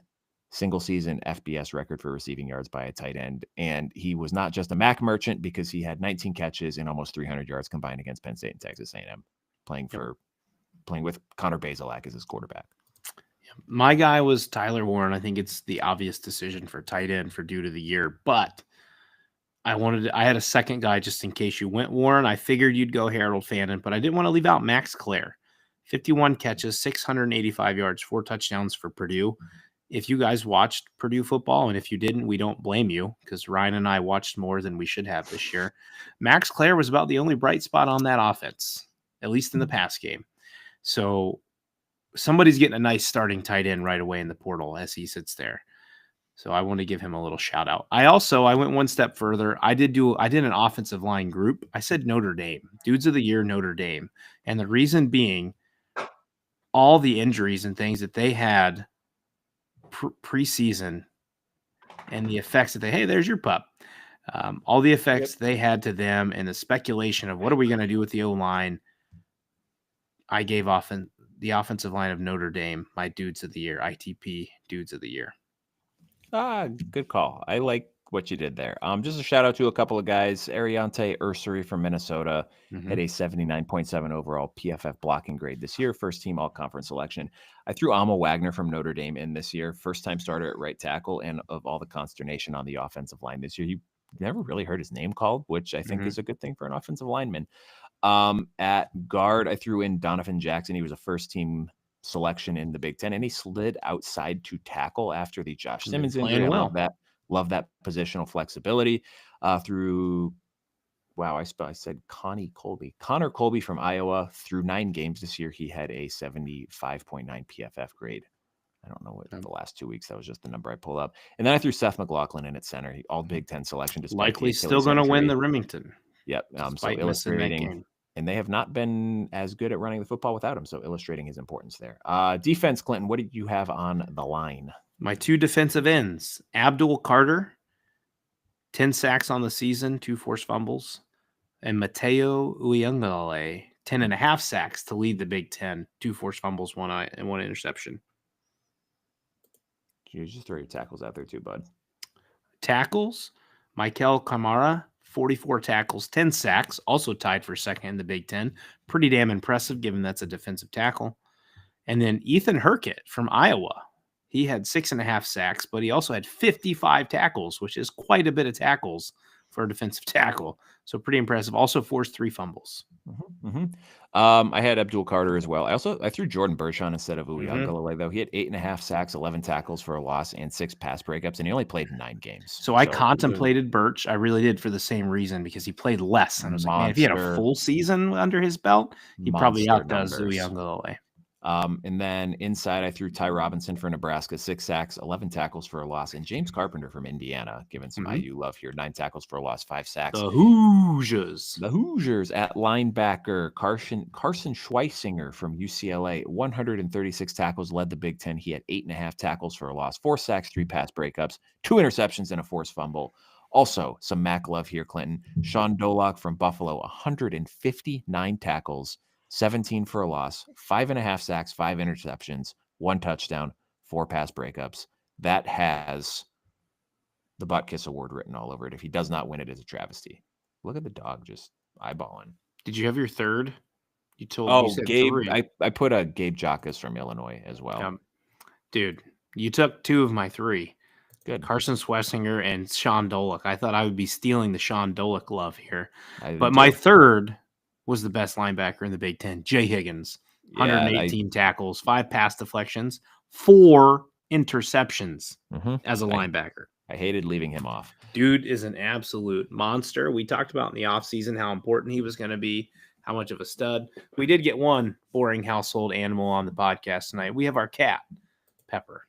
single season FBS record for receiving yards by a tight end. And he was not just a MAC merchant because he had 19 catches and almost 300 yards combined against Penn State and Texas A&M, playing with Connor Bazelak as his quarterback. My guy was Tyler Warren. I think it's the obvious decision for tight end for dude of the year, but I had a second guy just in case you went Warren. I figured you'd go Harold Fannin, but I didn't want to leave out Max Clare. 51 catches, 685 yards, 4 touchdowns for Purdue. If you guys watched Purdue football, and if you didn't, we don't blame you because Ryan and I watched more than we should have this year. Max Clare was about the only bright spot on that offense, at least in the pass game. So somebody's getting a nice starting tight end right away in the portal as he sits there. So I want to give him a little shout out. I went one step further. I did an offensive line group. I said Notre Dame, dudes of the year, Notre Dame. And the reason being all the injuries and things that they had preseason and the effects that there's your pup. All the effects they had to them and the speculation of what are we going to do with the O-line. I gave the offensive line of Notre Dame my dudes of the year, ITP dudes of the year. Good call. I like what you did there. Just a shout out to a couple of guys. Ariante Ursary from Minnesota had a 79.7 overall PFF blocking grade this year, first team all conference selection. I threw Alma Wagner from Notre Dame in this year, first time starter at right tackle, and of all the consternation on the offensive line this year, you never really heard his name called, which I think is a good thing for an offensive lineman. At guard, I threw in Donovan Jackson. He was a first team selection in the Big Ten, and he slid outside to tackle after the Josh Simmons injury. I love that positional flexibility. I said Connor Colby from Iowa. Through 9 games this year, he had a 75.9 PFF grade. I don't know what the last 2 weeks, that was just the number I pulled up. And then I threw Seth McLaughlin in at center, all Big Ten selection. Likely still going to win the Remington. Yep. So illustrating, and they have not been as good at running the football without him. So illustrating his importance there. Defense, Clinton, what did you have on the line? My 2 defensive ends, Abdul Carter, 10 sacks on the season, 2 forced fumbles, and Mateo Uyunglele, 10.5 sacks to lead the Big Ten, 2 forced fumbles, 1 interception. You just throw your tackles out there too, bud. Tackles, Michael Kamara, 44 tackles, 10 sacks, also tied for second in the Big Ten. Pretty damn impressive given that's a defensive tackle. And then Ethan Herkett from Iowa. He had 6.5 sacks, but he also had 55 tackles, which is quite a bit of tackles for a defensive tackle. So pretty impressive. Also forced 3 fumbles. I had Abdul Carter as well. I threw Jordan Bershon instead of Uyunglele, though. He had 8.5 sacks, 11 tackles for a loss, and 6 pass breakups, and he only played 9 games. So I contemplated Birch. I really did for the same reason because he played less. And I was like, man, if he had a full season under his belt, he probably outdoes Uyunglele. And then inside, I threw Ty Robinson for Nebraska, 6 sacks, 11 tackles for a loss, and James Carpenter from Indiana, giving some IU love here, 9 tackles for a loss, 5 sacks. The Hoosiers at linebacker, Carson Schweisinger from UCLA, 136 tackles, led the Big Ten. He had 8.5 tackles for a loss, 4 sacks, 3 pass breakups, 2 interceptions, and a forced fumble. Also, some MAC love here, Clinton. Sean Dolock from Buffalo, 159 tackles, 17 for a loss, 5.5 sacks, 5 interceptions, 1 touchdown, 4 pass breakups. That has the Butt Kiss Award written all over it. If he does not win it, it's a travesty. Look at the dog just eyeballing. Did you have your third? You said Gabe. 3. I put a Gabe Jacas from Illinois as well. Dude, you took 2 of my 3. Good. Carson Schweisinger and Sean Dolock. I thought I would be stealing the Sean Dolock love here. But my third was the best linebacker in the Big Ten, Jay Higgins. 118 tackles, 5 pass deflections, 4 interceptions as a linebacker. I hated leaving him off. Dude is an absolute monster. We talked about in the offseason how important he was going to be, how much of a stud. We did get one boring household animal on the podcast tonight. We have our cat, Pepper.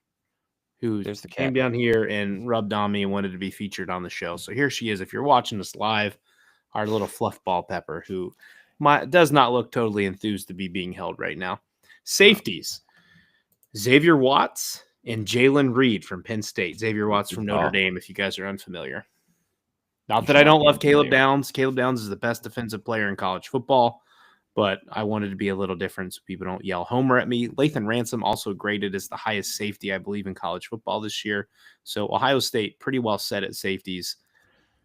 who There's the came cat. down here and rubbed on me and wanted to be featured on the show. So here she is. If you're watching us live, our little fluff ball pepper, who does not look totally enthused to be being held right now. Safeties, Xavier Watts and Jalen Reed from Penn State. Xavier Watts from Notre Dame, if you guys are unfamiliar. Not that I don't love Caleb Downs. Caleb Downs is the best defensive player in college football, but I wanted to be a little different so people don't yell homer at me. Lathan Ransom also graded as the highest safety, I believe, in college football this year. So Ohio State pretty well set at safeties.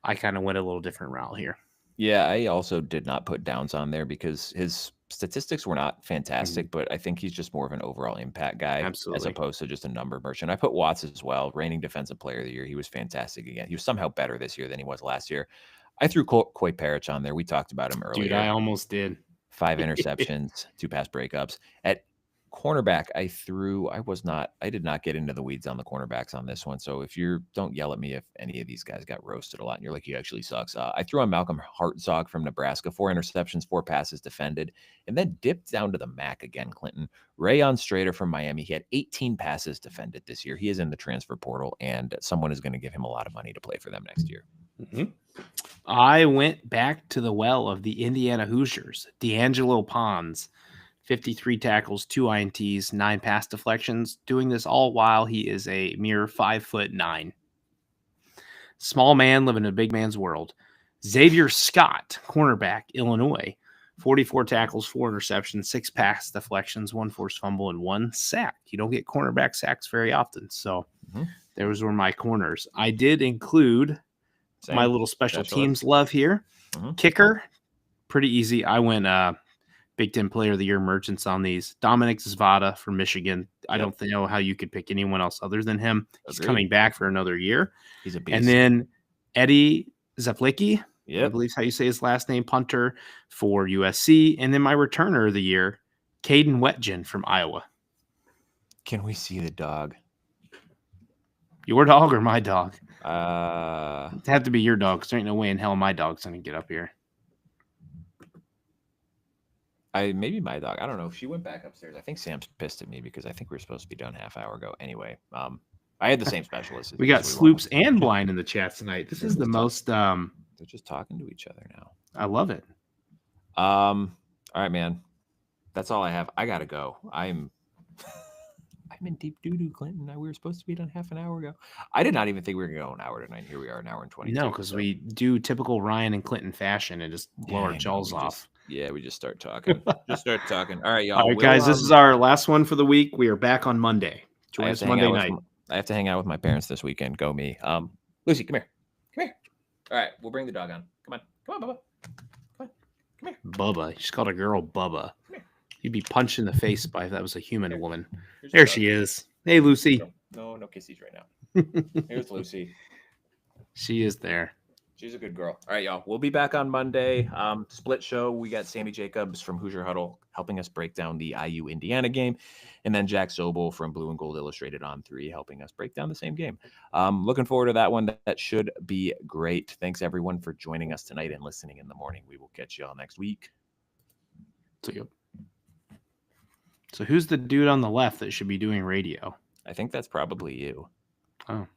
I kind of went a little different route here. Yeah, I also did not put Downs on there because his statistics were not fantastic, but I think he's just more of an overall impact guy as opposed to just a number merchant. I put Watts as well, reigning defensive player of the year. He was fantastic again. He was somehow better this year than he was last year. I threw Coy Parrish on there. We talked about him earlier. Dude, I almost did. 5 interceptions, 2 pass breakups. At cornerback, I did not get into the weeds on the cornerbacks on this one. So don't yell at me if any of these guys got roasted a lot and you're like, he actually sucks. I threw on Malcolm Hartzog from Nebraska, 4 interceptions, 4 passes defended, and then dipped down to the MAC again, Clinton. Rayon Strader from Miami, he had 18 passes defended this year. He is in the transfer portal, and someone is going to give him a lot of money to play for them next year. Mm-hmm. I went back to the well of the Indiana Hoosiers, D'Angelo Pons. 53 tackles, 2 INTs, 9 pass deflections, doing this all while he is a mere 5'9". Small man living in a big man's world. Xavier Scott, cornerback, Illinois. 44 tackles, 4 interceptions, 6 pass deflections, 1 forced fumble, and 1 sack. You don't get cornerback sacks very often. So those were my corners. I did include my little special teams love here. Kicker, pretty easy. I went Big Ten Player of the Year merchants on these. Dominic Zvada from Michigan. I don't know how you could pick anyone else other than him. He's coming back for another year. He's a beast. And then Eddie Zaplicki, I believe is how you say his last name, punter for USC. And then my returner of the year, Caden Wetjen from Iowa. Can we see the dog? Your dog or my dog? It'd have to be your dog because there ain't no way in hell my dog's going to get up here. Maybe my dog. I don't know. She went back upstairs. I think Sam's pissed at me because I think we were supposed to be done half hour ago. Anyway, I had the same specialist. We got Sloops and Blind in the chat tonight. This is the most. They're just talking to each other now. I love it. All right, man. That's all I have. I gotta go. I'm in deep doo-doo, Clinton. We were supposed to be done half an hour ago. I did not even think we were going to go an hour tonight. Here we are, an hour and 20. No, because we do typical Ryan and Clinton fashion and just blow our jaws off. We just start talking. All right, y'all. All right, guys, this is our last one for the week. We are back on Monday. Join us Monday night. I have to hang out with my parents this weekend. Go me. Lucy, come here. Come here. All right, we'll bring the dog on. Come on, Bubba. Come here. Bubba. You just called a girl Bubba. You'd be punched in the face if that was a human woman. There she is. Hey, Lucy. No kissies right now. Here's Lucy. She is there. She's a good girl. All right, y'all. We'll be back on Monday. Split show. We got Sammy Jacobs from Hoosier Huddle helping us break down the IU Indiana game. And then Jack Sobel from Blue and Gold Illustrated on 3 helping us break down the same game. Looking forward to that one. That should be great. Thanks, everyone, for joining us tonight and listening in the morning. We will catch you all next week. See you. So who's the dude on the left that should be doing radio? I think that's probably you. Oh.